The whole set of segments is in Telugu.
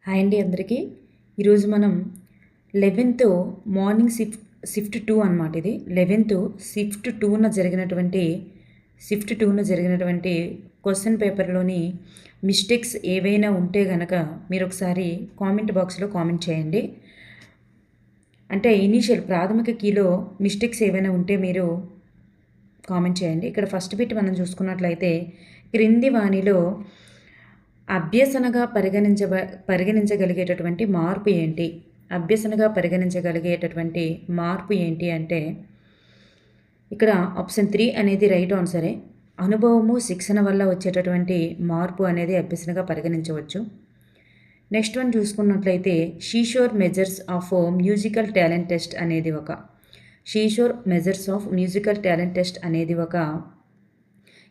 హాయ్ అండి అందరికీ. ఈరోజు మనం 11th మార్నింగ్ షిఫ్ట్ 2 అనమాట. ఇది 11th షిఫ్ట్ 2న జరిగినటువంటి క్వశ్చన్ పేపర్లోని మిస్టేక్స్ ఏవైనా ఉంటే గనక మీరు ఒకసారి కామెంట్ బాక్స్లో కామెంట్ చేయండి. అంటే ప్రాథమిక కీలో మిస్టేక్స్ ఏవైనా ఉంటే మీరు కామెంట్ చేయండి. ఇక్కడ ఫస్ట్ బిట్ మనం చూసుకున్నట్లయితే క్రింది వాణిలో అభ్యసనగా పరిగణించగలిగేటటువంటి మార్పు ఏంటి? అభ్యసనగా పరిగణించగలిగేటటువంటి మార్పు ఏంటి అంటే ఇక్కడ ఆప్షన్ 3 అనేది రైట్ ఆన్సరే. అనుభవము శిక్షణ వల్ల వచ్చేటటువంటి మార్పు అనేది అభ్యసనగా పరిగణించవచ్చు. నెక్స్ట్ వన్ చూసుకున్నట్లయితే Seashore measures of musical talent test అనేది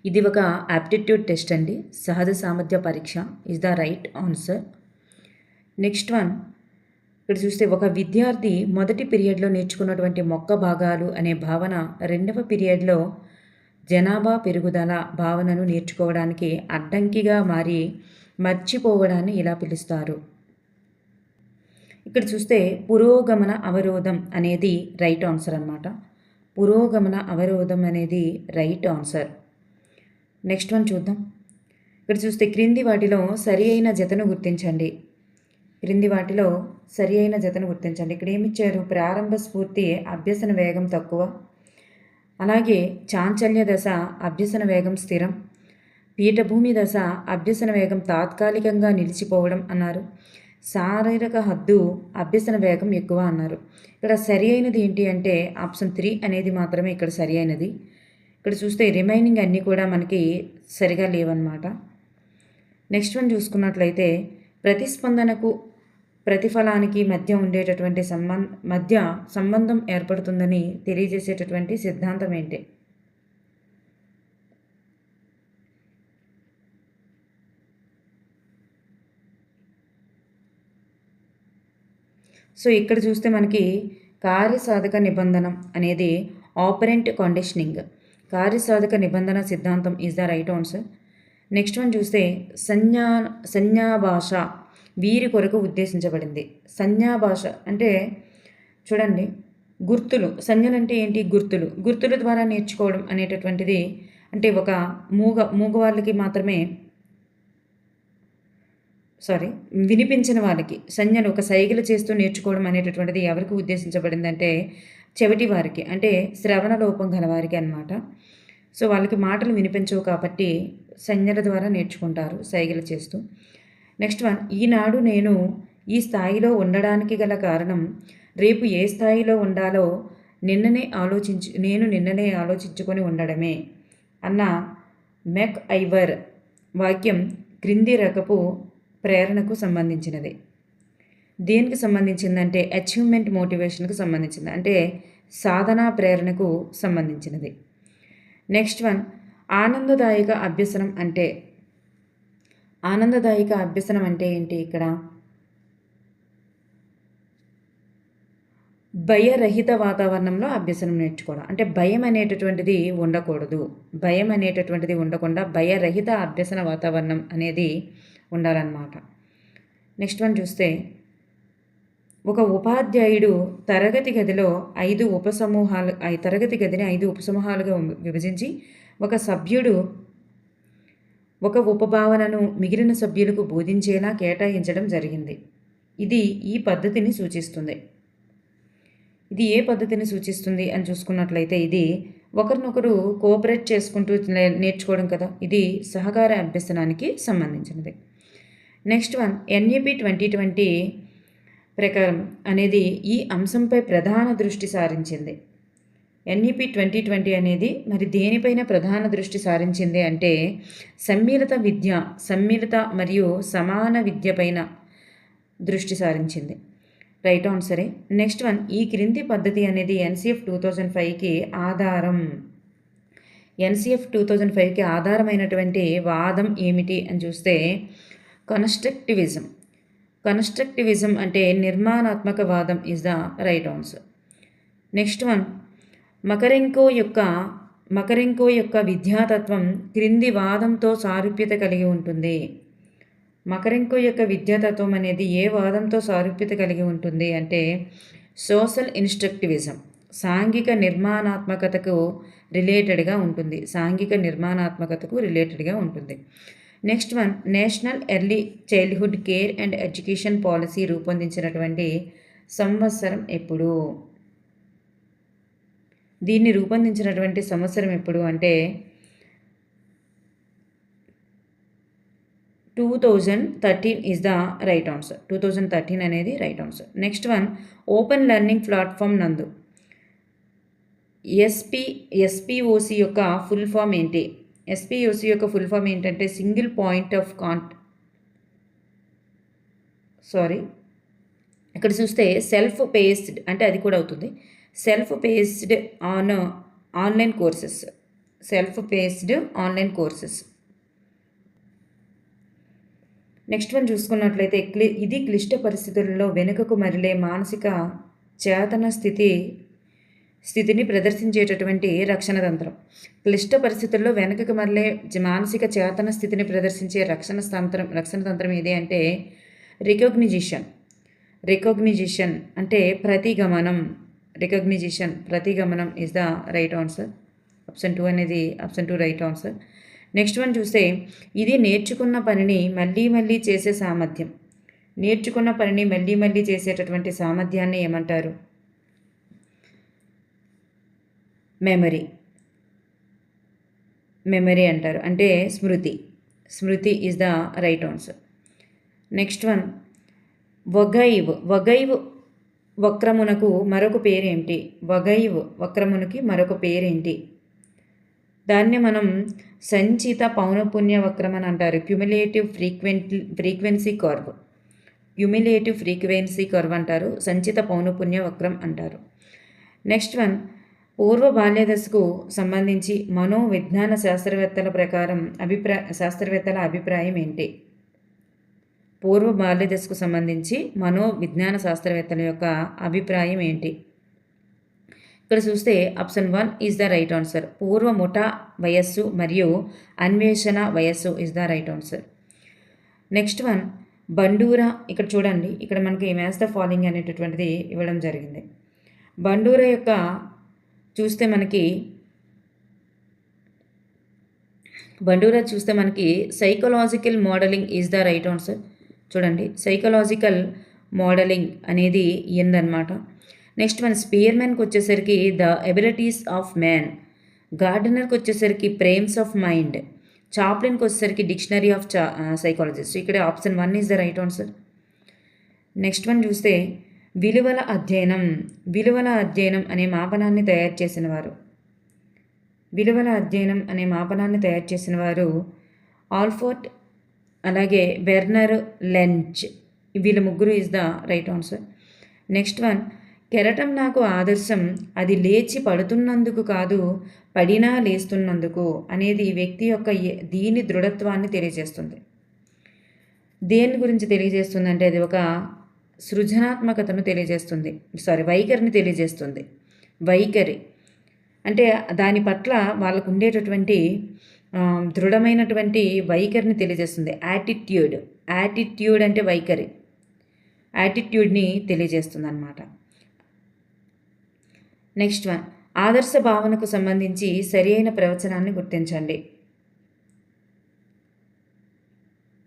ఇది ఒక యాప్టిట్యూడ్ టెస్ట్ అండి. సహజ సామర్థ్య పరీక్ష is the right answer. Next one ఇక్కడ చూస్తే ఒక విద్యార్థి మొదటి పీరియడ్లో నేర్చుకున్నటువంటి మొక్క భాగాలు అనే భావన రెండవ పీరియడ్లో జనాభా పెరుగుదల భావనను నేర్చుకోవడానికి అడ్డంకిగా మారి మర్చిపోవడాన్ని ఇలా పిలుస్తారు. ఇక్కడ చూస్తే పురోగమన అవరోధం అనేది రైట్ ఆన్సర్ అన్నమాట. పురోగమన అవరోధం అనేది రైట్ ఆన్సర్. నెక్స్ట్ వన్ చూద్దాం. ఇక్కడ చూస్తే క్రింది వాటిలో సరి అయిన జతను గుర్తించండి. ఇక్కడ ఏమిచ్చారు? ప్రారంభ స్ఫూర్తి అభ్యసన వేగం తక్కువ, అలాగే చాంచల్య దశ అభ్యసన వేగం స్థిరం, పీఠభూమి దశ అభ్యసన వేగం తాత్కాలికంగా నిలిచిపోవడం అన్నారు, శారీరక హద్దు అభ్యసన వేగం ఎక్కువ అన్నారు. ఇక్కడ సరి అయినది ఏంటి అంటే ఆప్షన్ 3 అనేది మాత్రమే ఇక్కడ సరి అయినది. ఇక్కడ చూస్తే రిమైనింగ్ అన్నీ కూడా మనకి సరిగా లేవన్నమాట. నెక్స్ట్ వన్ చూసుకున్నట్లయితే ప్రతిస్పందనకు ప్రతిఫలానికి మధ్య ఉండేటటువంటి సంబంధం ఏర్పడుతుందని తెలియజేసేటటువంటి సిద్ధాంతం ఏంటి? సో ఇక్కడ చూస్తే మనకి కార్యసాధక నిబంధన అనేది ఆపరెంట్ కండిషనింగ్, కార్యసాధక నిబంధన సిద్ధాంతం is the right answer. Next one చూస్తే సంజ్ఞాభాష వీరి కొరకు ఉద్దేశించబడింది. సంజ్ఞాభాష అంటే చూడండి, గుర్తులు. సంజ్ఞలు అంటే ఏంటి? గుర్తుల ద్వారా నేర్చుకోవడం అనేటటువంటిది అంటే ఒక మూగవాళ్ళకి మాత్రమే వినిపించిన వాళ్ళకి సంజ్ఞలు ఒక సైగలు చేస్తూ నేర్చుకోవడం అనేటటువంటిది ఎవరికి ఉద్దేశించబడిందంటే చెవిటి వారికి, అంటే శ్రవణ లోపం గలవారికి అన్నమాట. సో వాళ్ళకి మాటలు వినిపించవు కాబట్టి సంజ్ఞల ద్వారా నేర్చుకుంటారు సైగలు చేస్తూ. నెక్స్ట్ వన్ ఈనాడు నేను ఈ స్థాయిలో ఉండడానికి గల కారణం రేపు ఏ స్థాయిలో ఉండాలో నిన్ననే ఆలోచించుకొని ఉండడమే అన్న మెక్ ఐవర్ వాక్యం క్రింది రకపు ప్రేరణకు సంబంధించినది. దేనికి సంబంధించిందంటే అచీవ్మెంట్ మోటివేషన్కు సంబంధించింది, అంటే సాధనా ప్రేరణకు సంబంధించినది. నెక్స్ట్ వన్ ఆనందదాయక అభ్యసనం అంటే ఏంటి? ఇక్కడ భయరహిత వాతావరణంలో అభ్యసనం నేర్చుకోవడం, అంటే భయం అనేటటువంటిది ఉండకుండా భయరహిత అభ్యసన వాతావరణం అనేది ఉండాలన్నమాట. నెక్స్ట్ వన్ చూస్తే ఒక ఉపాధ్యాయుడు తరగతి గదిని 5 ఉపసమూహాలుగా విభజించి ఒక సభ్యుడు ఒక ఉపభావనను మిగిలిన సభ్యులకు బోధించేలా కేటాయించడం జరిగింది. ఇది ఏ పద్ధతిని సూచిస్తుంది అని చూసుకున్నట్లయితే ఇది ఒకరినొకరు కోఆపరేట్ చేసుకుంటూ నేర్చుకోవడం కదా. ఇది సహకార అభ్యసనానికి సంబంధించినది. నెక్స్ట్ వన్ NAP 2020 ప్రకారం అనేది ఈ అంశంపై ప్రధాన దృష్టి సారించింది. NAP 2020 అనేది మరి దేనిపైన ప్రధాన దృష్టి సారించింది అంటే సమ్మిళిత మరియు సమాన విద్య పైన దృష్టి సారించింది. రైట్ ఆన్సరే. నెక్స్ట్ వన్ ఈ క్రింది పద్ధతి అనేది NCF 2005కి ఆధారం. NCF 2005కి ఆధారమైనటువంటి వాదం ఏమిటి అని చూస్తే కన్స్ట్రక్టివిజం అంటే నిర్మాణాత్మక వాదం is the right answer. Next one Makarenko యొక్క విద్యాతత్వం క్రింది వాదంతో సారూప్యత కలిగి ఉంటుంది. మకరంకు యొక్క విద్యాతత్వం అనేది ఏ వాదంతో సారూప్యత కలిగి ఉంటుంది అంటే సోషల్ ఇన్స్ట్రక్టివిజం, సాంఘిక నిర్మాణాత్మకతకు రిలేటెడ్గా ఉంటుంది. సాంఘిక నిర్మాణాత్మకతకు రిలేటెడ్గా ఉంటుంది. Next one, national early childhood care and education policy రూపొందించినటువంటి సంవత్సరం ఎప్పుడు? దీన్ని రూపొందించినటువంటి సంవత్సరం ఎప్పుడు అంటే 2013 ఈజ్ ద రైట్ ఆన్సర్. 2013 అనేది right answer. Next one, open learning platform నందు ఎస్పిఓసి యొక్క ఫుల్ ఫామ్ ఏంటి? ఎస్పిఓసి యొక్క ఫుల్ ఫామ్ ఏంటంటే సింగిల్ పాయింట్ ఆఫ్ ఇక్కడ చూస్తే సెల్ఫ్ పేస్డ్ అంటే అది కూడా అవుతుంది. Self paced online courses. Self paced online courses. Next one చూసుకున్నట్లయితే ఇది క్లిష్ట పరిస్థితుల్లో వెనుకకు మరలే మానసిక చేతన స్థితిని ప్రదర్శించేటటువంటి రక్షణ తంత్రం. క్లిష్ట పరిస్థితుల్లో వెనుకకు మరలే మానసిక చేతన స్థితిని ప్రదర్శించే రక్షణ తంత్రం ఏది అంటే రికగ్నిషన్ అంటే ప్రతిగమనం. ప్రతిగమనం is the right answer. Option 2 అనేది option 2 right answer. Next one చూస్తే ఇది నేర్చుకున్న పనిని మళ్ళీ చేసే సామర్థ్యం. నేర్చుకున్న పనిని మళ్ళీ చేసేటటువంటి సామర్థ్యాన్ని ఏమంటారు? మెమరీ అంటారు, అంటే స్మృతి is the right answer. Next one, వగైవ్ వక్రమునకు మరొక పేరేంటి? వక్రమునికి మరొక పేరేంటి? దాన్ని మనం సంచిత పౌనపున్య వక్రం అని అంటారు. క్యుములేటివ్ ఫ్రీక్వెన్సీ కర్వ్ అంటారు. సంచిత పౌనపున్య వక్రం అంటారు. నెక్స్ట్ వన్, పూర్వ బాల్యదశకు సంబంధించి మనోవిజ్ఞాన శాస్త్రవేత్తల అభిప్రాయం ఏంటి? పూర్వ బాల్యదశకు సంబంధించి మనోవిజ్ఞాన శాస్త్రవేత్తల యొక్క అభిప్రాయం ఏంటి? ఇక్కడ చూస్తే option 1 is the right answer. పూర్వ ముఠా వయస్సు మరియు అన్వేషణ వయస్సు is the right answer. Next one, Bandura. ఇక్కడ చూడండి, ఇక్కడ మనకి మ్యాచ్ ద ఫాలోయింగ్ అనేటటువంటిది ఇవ్వడం జరిగింది. బండూరా యొక్క చూస్తే మనకి psychological modelling is the right answer. చూడండి, సైకలాజికల్ మోడలింగ్ అనేది ఏందన్నమాట. నెక్స్ట్ వన్, స్పియర్మెన్కి వచ్చేసరికి ద ఎబిలిటీస్ ఆఫ్ మ్యాన్, గార్డెనర్కి వచ్చేసరికి ప్రేమ్స్ ఆఫ్ మైండ్, చాప్లిన్కి వచ్చేసరికి డిక్షనరీ ఆఫ్ సైకాలజిస్ట్. ఇక్కడ option 1 is the right answer. Next one చూస్తే విలువల అధ్యయనం అనే మాపనాన్ని తయారు చేసిన వారు ఆల్ఫోర్డ్, అలాగే బెర్నర్ లెంచ్. వీళ్ళ ముగ్గురు is the right answer. Next one, కెరటం నాకు ఆదర్శం, అది లేచి పడుతున్నందుకు కాదు, పడినా లేస్తున్నందుకు అనేది వ్యక్తి యొక్క దీని దృఢత్వాన్ని తెలియజేస్తుంది. దేని గురించి తెలియజేస్తుంది అంటే అది ఒక సృజనాత్మకతను తెలియజేస్తుంది. వైఖరిని తెలియజేస్తుంది. వైఖరి అంటే దాని పట్ల వాళ్ళకు ఉండేటటువంటి దృఢమైనటువంటి వైఖరిని తెలియజేస్తుంది. యాటిట్యూడ్ అంటే వైఖరి, యాటిట్యూడ్ని తెలియజేస్తుంది అన్నమాట. నెక్స్ట్ వన్, ఆదర్శ భావనకు సంబంధించి సరి అయిన ప్రవచనాన్ని గుర్తించండి.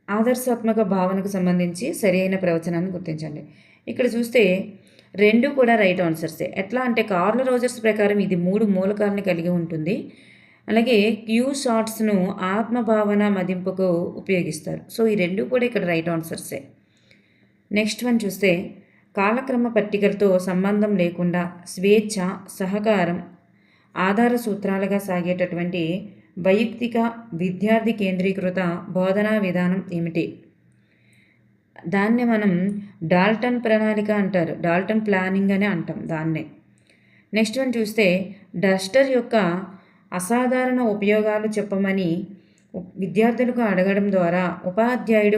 ఆదర్శాత్మక భావనకు సంబంధించి సరి అయిన ప్రవచనాన్ని గుర్తించండి. ఇక్కడ చూస్తే రెండు కూడా రైట్ ఆన్సర్సే. ఎట్లా అంటే కార్ల్ రోజర్స్ ప్రకారం ఇది 3 మూలకాలను కలిగి ఉంటుంది. అలాగే క్యూ షార్ట్స్ను ఆత్మభావన మదింపుకు ఉపయోగిస్తారు. సో ఈ రెండు కూడా ఇక్కడ రైట్ ఆన్సర్సే. నెక్స్ట్ వన్ చూస్తే కాలక్రమ పట్టికలతో సంబంధం లేకుండా స్వేచ్ఛ, సహకారం ఆధార సూత్రాలుగా సాగేటటువంటి వైయక్తిక విద్యార్థి కేంద్రీకృత బోధనా విధానం ఏమిటి? దాన్నే మనం డాల్టన్ ప్రణాళిక అంటారు. డాల్టన్ ప్లానింగ్ అని అంటాం దాన్నే. నెక్స్ట్ వన్ చూస్తే డస్టర్ యొక్క అసాధారణ ఉపయోగాలు చెప్పమని విద్యార్థులకు అడగడం ద్వారా ఉపాధ్యాయుడు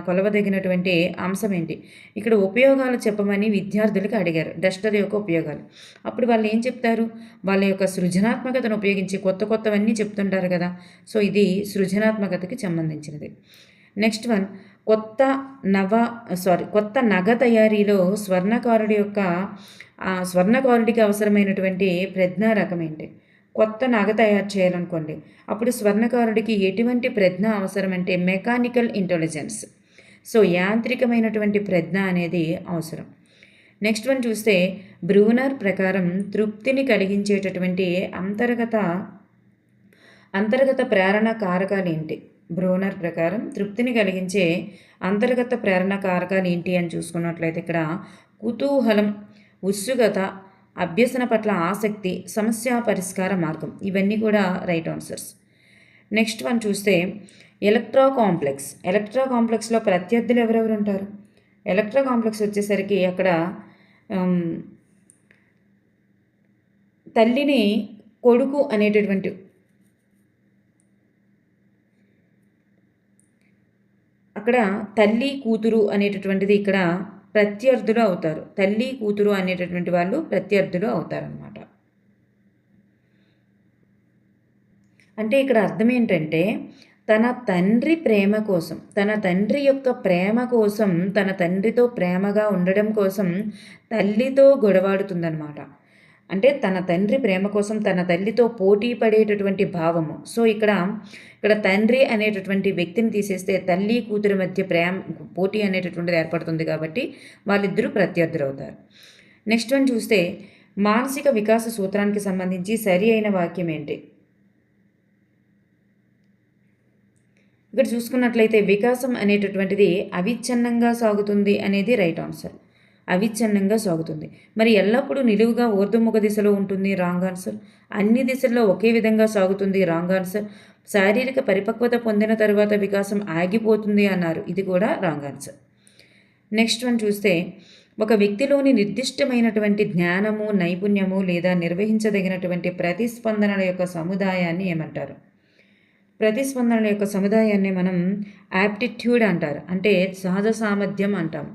కొలవదగినటువంటి అంశం ఏంటి? ఇక్కడ ఉపయోగాలు చెప్పమని విద్యార్థులకు అడిగారు, డస్టర్ యొక్క ఉపయోగాలు. అప్పుడు వాళ్ళు ఏం చెప్తారు? వాళ్ళ యొక్క సృజనాత్మకతను ఉపయోగించి కొత్తవన్నీ చెప్తుంటారు కదా. సో ఇది సృజనాత్మకతకి సంబంధించినది. నెక్స్ట్ వన్, కొత్త కొత్త నగ తయారీలో స్వర్ణకారుడికి అవసరమైనటువంటి ప్రజ్ఞా రకం ఏంటి? కొత్త నగ తయారు చేయాలనుకోండి, అప్పుడు స్వర్ణకారుడికి ఎటువంటి ప్రజ్ఞ అవసరం అంటే మెకానికల్ ఇంటెలిజెన్స్. సో యాంత్రికమైనటువంటి ప్రజ్ఞ అనేది అవసరం. నెక్స్ట్ వన్ చూస్తే బ్రూనర్ ప్రకారం తృప్తిని కలిగించేటటువంటి అంతర్గత ప్రేరణ కారకాలు ఏంటి? బ్రూనర్ ప్రకారం తృప్తిని కలిగించే అంతర్గత ప్రేరణ కారకాలు ఏంటి అని చూసుకున్నట్లయితే ఇక్కడ కుతూహలం, ఉత్సుకత, అభ్యసన పట్ల ఆసక్తి, సమస్య పరిష్కార మార్గం, ఇవన్నీ కూడా రైట్ ఆన్సర్స్. నెక్స్ట్ వన్ చూస్తే ఎలక్ట్రా కాంప్లెక్స్లో ప్రత్యర్థులు ఎవరెవరు ఉంటారు? ఎలక్ట్రా కాంప్లెక్స్ వచ్చేసరికి అక్కడ తల్లిని కొడుకు అనేటటువంటి అక్కడ తల్లి కూతురు అనేటటువంటిది ఇక్కడ ప్రత్యర్థులు అవుతారు. తల్లి కూతురు అనేటటువంటి వాళ్ళు ప్రత్యర్థులు అవుతారనమాట. అంటే ఇక్కడ అర్థం ఏంటంటే తన తండ్రి ప్రేమ కోసం, తన తండ్రి యొక్క ప్రేమ కోసం, తన తండ్రితో ప్రేమగా ఉండడం కోసం తల్లితో గొడవాడుతుందన్నమాట. అంటే తన తండ్రి ప్రేమ కోసం తన తల్లితో పోటీ పడేటటువంటి భావము. సో ఇక్కడ తండ్రి అనేటటువంటి వ్యక్తిని తీసేస్తే తల్లి కూతురి మధ్య పోటీ అనేటటువంటిది ఏర్పడుతుంది కాబట్టి వాళ్ళిద్దరూ ప్రత్యర్థులు అవుతారు. నెక్స్ట్ వన్ చూస్తే మానసిక వికాస సూత్రానికి సంబంధించి సరి అయిన వాక్యం ఏంటి? ఇక్కడ చూసుకున్నట్లయితే వికాసం అనేటటువంటిది అవిచ్ఛిన్నంగా సాగుతుంది అనేది రైట్ ఆన్సర్. అవిచ్ఛిన్నంగా సాగుతుంది. మరి ఎల్లప్పుడూ నిలువుగా ఊర్ధ్వముఖ దిశలో ఉంటుంది రాంగ్ ఆన్సర్. అన్ని దిశల్లో ఒకే విధంగా సాగుతుంది రాంగ్ ఆన్సర్. శారీరక పరిపక్వత పొందిన తర్వాత వికాసం ఆగిపోతుంది అన్నారు, ఇది కూడా రాంగ్ ఆన్సర్. నెక్స్ట్ వన్ చూస్తే ఒక వ్యక్తిలోని నిర్దిష్టమైనటువంటి జ్ఞానము, నైపుణ్యము లేదా నిర్వహించదగినటువంటి ప్రతిస్పందనల యొక్క సముదాయాన్ని ఏమంటారు? ప్రతిస్పందనల యొక్క సముదాయాన్ని మనం యాప్టిట్యూడ్ అంటారు, అంటే సహజ సామర్థ్యం అంటాం.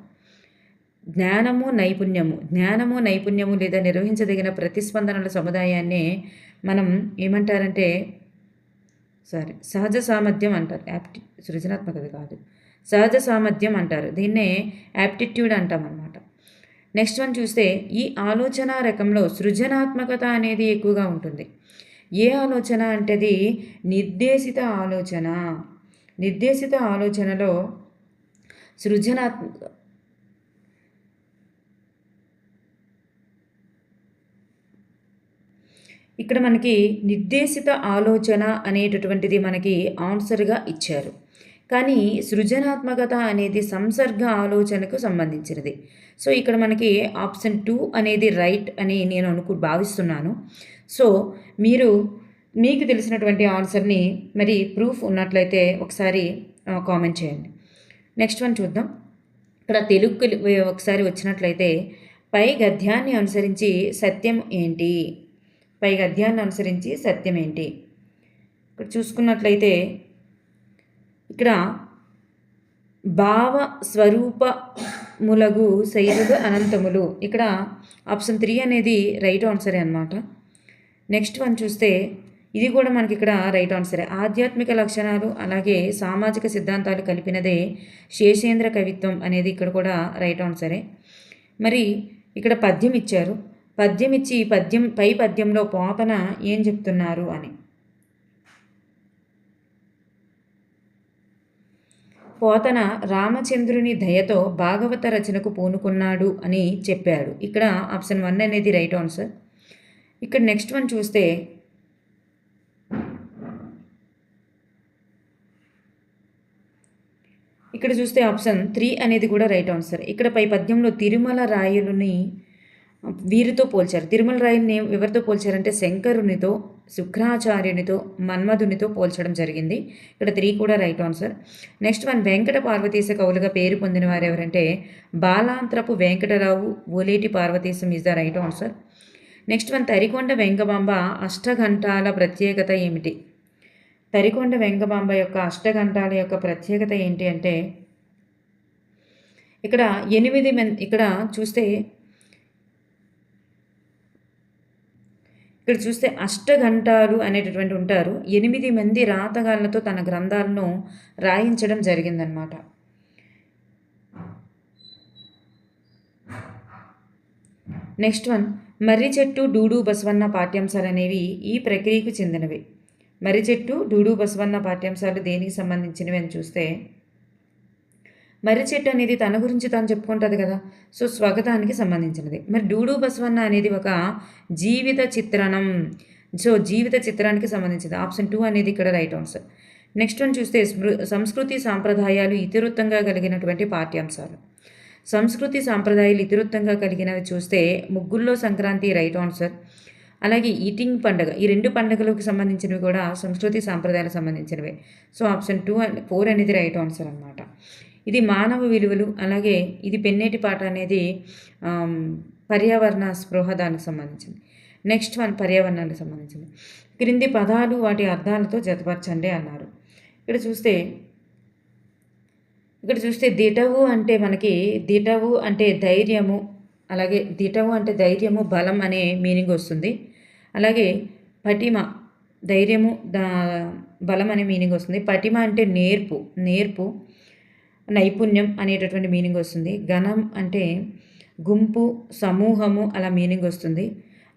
జ్ఞానము నైపుణ్యము లేదా నిర్వహించదగిన ప్రతిస్పందనల సముదాయాన్ని మనం ఏమంటారంటే సహజ సామర్థ్యం అంటారు. సృజనాత్మకత కాదు, సహజ సామర్థ్యం అంటారు. దీన్నే యాప్టిట్యూడ్ అంటాం అన్నమాట. నెక్స్ట్ వన్ చూస్తే ఈ ఆలోచన రకంలో సృజనాత్మకత అనేది ఎక్కువగా ఉంటుంది. ఏ ఆలోచన అంటేది నిర్దేశిత ఆలోచనలో సృజనాత్మక ఇక్కడ మనకి నిర్దేశిత ఆలోచన అనేటటువంటిది మనకి ఆన్సర్గా ఇచ్చారు. కానీ సృజనాత్మకత అనేది సంసర్గ ఆలోచనకు సంబంధించినది. సో ఇక్కడ మనకి ఆప్షన్ 2 అనేది రైట్ అని నేను భావిస్తున్నాను. సో మీకు తెలిసినటువంటి ఆన్సర్ని మరి ప్రూఫ్ ఉన్నట్లయితే ఒకసారి కామెంట్ చేయండి. నెక్స్ట్ వన్ చూద్దాం. ఇక్కడ తెలుగు ఒకసారి వచ్చినట్లయితే పై గద్యాన్ని అనుసరించి సత్యం ఏంటి? ఇక్కడ చూసుకున్నట్లయితే ఇక్కడ భావ స్వరూపములగు శైలులు అనంతములు, ఇక్కడ ఆప్షన్ 3 అనేది రైట్ ఆన్సరే అనమాట. నెక్స్ట్ వన్ చూస్తే ఇది కూడా మనకి ఇక్కడ రైట్ ఆన్సరే. ఆధ్యాత్మిక లక్షణాలు అలాగే సామాజిక సిద్ధాంతాలు కలిపినదే శేషేంద్ర కవిత్వం అనేది ఇక్కడ కూడా రైట్ ఆన్సరే. మరి ఇక్కడ పద్యం ఇచ్చారు, పద్యం ఇచ్చి పై పద్యంలో పోతన ఏం చెప్తున్నారు అని. పోతన రామచంద్రుని దయతో భాగవత రచనకు పూనుకున్నాడు అని చెప్పాడు. ఇక్కడ ఆప్షన్ 1 అనేది రైట్ ఆన్సర్. ఇక్కడ నెక్స్ట్ వన్ చూస్తే ఆప్షన్ 3 అనేది కూడా రైట్ ఆన్సర్. ఇక్కడ పై పద్యంలో తిరుమల రాయలుని వీరితో పోల్చారు. తిరుమల రాయల్ని ఎవరితో పోల్చారంటే శంకరునితో, శుక్రాచార్యునితో, మన్మధునితో పోల్చడం జరిగింది. ఇక్కడ 3 కూడా right answer. Next one Venkata Parvateesa కవులుగా పేరు పొందిన వారు ఎవరంటే Balantrapu Venkatarao, Oleti Parvateesam is the right answer. Next one Tarikonda Vengamamba అష్టఘంటాల ప్రత్యేకత ఏమిటి? తరికొండ వెంగమాంబ యొక్క అష్టఘంటాల యొక్క ప్రత్యేకత ఏంటి అంటే ఇక్కడ 8 మంది ఇక్కడ చూస్తే అష్టఘంటాలు అనేటటువంటి ఉంటారు. 8 మంది రాతగాళ్లతో తన గ్రంథాలను రాయించడం జరిగిందనమాట. నెక్స్ట్ వన్ మర్రి చెట్టు డూడు బసవన్న పాఠ్యాంశాలు అనేవి ఈ ప్రక్రియకు చెందినవి. మర్రి చెట్టు డూడు బసవన్న పాఠ్యాంశాలు దేనికి సంబంధించినవి అని చూస్తే, మర్రి చెట్టు అనేది తన గురించి తాను చెప్పుకుంటుంది కదా, సో స్వాగతానికి సంబంధించినది. మరి డూడు బసవన్న అనేది ఒక జీవిత చిత్రణం, సో జీవిత చిత్రానికి సంబంధించింది. ఆప్షన్ 2 అనేది ఇక్కడ రైట్ ఆన్సర్. నెక్స్ట్ వన్ చూస్తే సంస్కృతి సాంప్రదాయాలు ఇతివృత్తంగా కలిగినటువంటి పాఠ్యాంశాలు. సంస్కృతి సాంప్రదాయాలు ఇతివృత్తంగా కలిగినవి చూస్తే ముగ్గుల్లో సంక్రాంతి రైట్ ఆన్సర్. అలాగే ఈటింగ్ పండుగ, ఈ 2 పండుగలకు సంబంధించినవి కూడా సంస్కృతి సాంప్రదాయాలకు సంబంధించినవే. సో ఆప్షన్ 2 అండ్ 4 అనేది రైట్ ఆన్సర్ అనమాట. ఇది మానవ విలువలు, అలాగే ఇది పెన్నేటి పాట అనేది పర్యావరణ స్పృహ దానికి సంబంధించింది. నెక్స్ట్ వన్ పర్యావరణానికి సంబంధించింది. క్రింది పదాలు వాటి అర్థాలతో జతపరచండి అన్నారు. ఇక్కడ చూస్తే దిటవు అంటే మనకి దిటవు అంటే ధైర్యము, అలాగే దిటవు అంటే ధైర్యము బలం అనే మీనింగ్ వస్తుంది. అలాగే పటిమ ధైర్యము బలం అనే మీనింగ్ వస్తుంది. పటిమ అంటే నేర్పు నైపుణ్యం అనేటటువంటి మీనింగ్ వస్తుంది. గణం అంటే గుంపు సమూహము అలా మీనింగ్ వస్తుంది.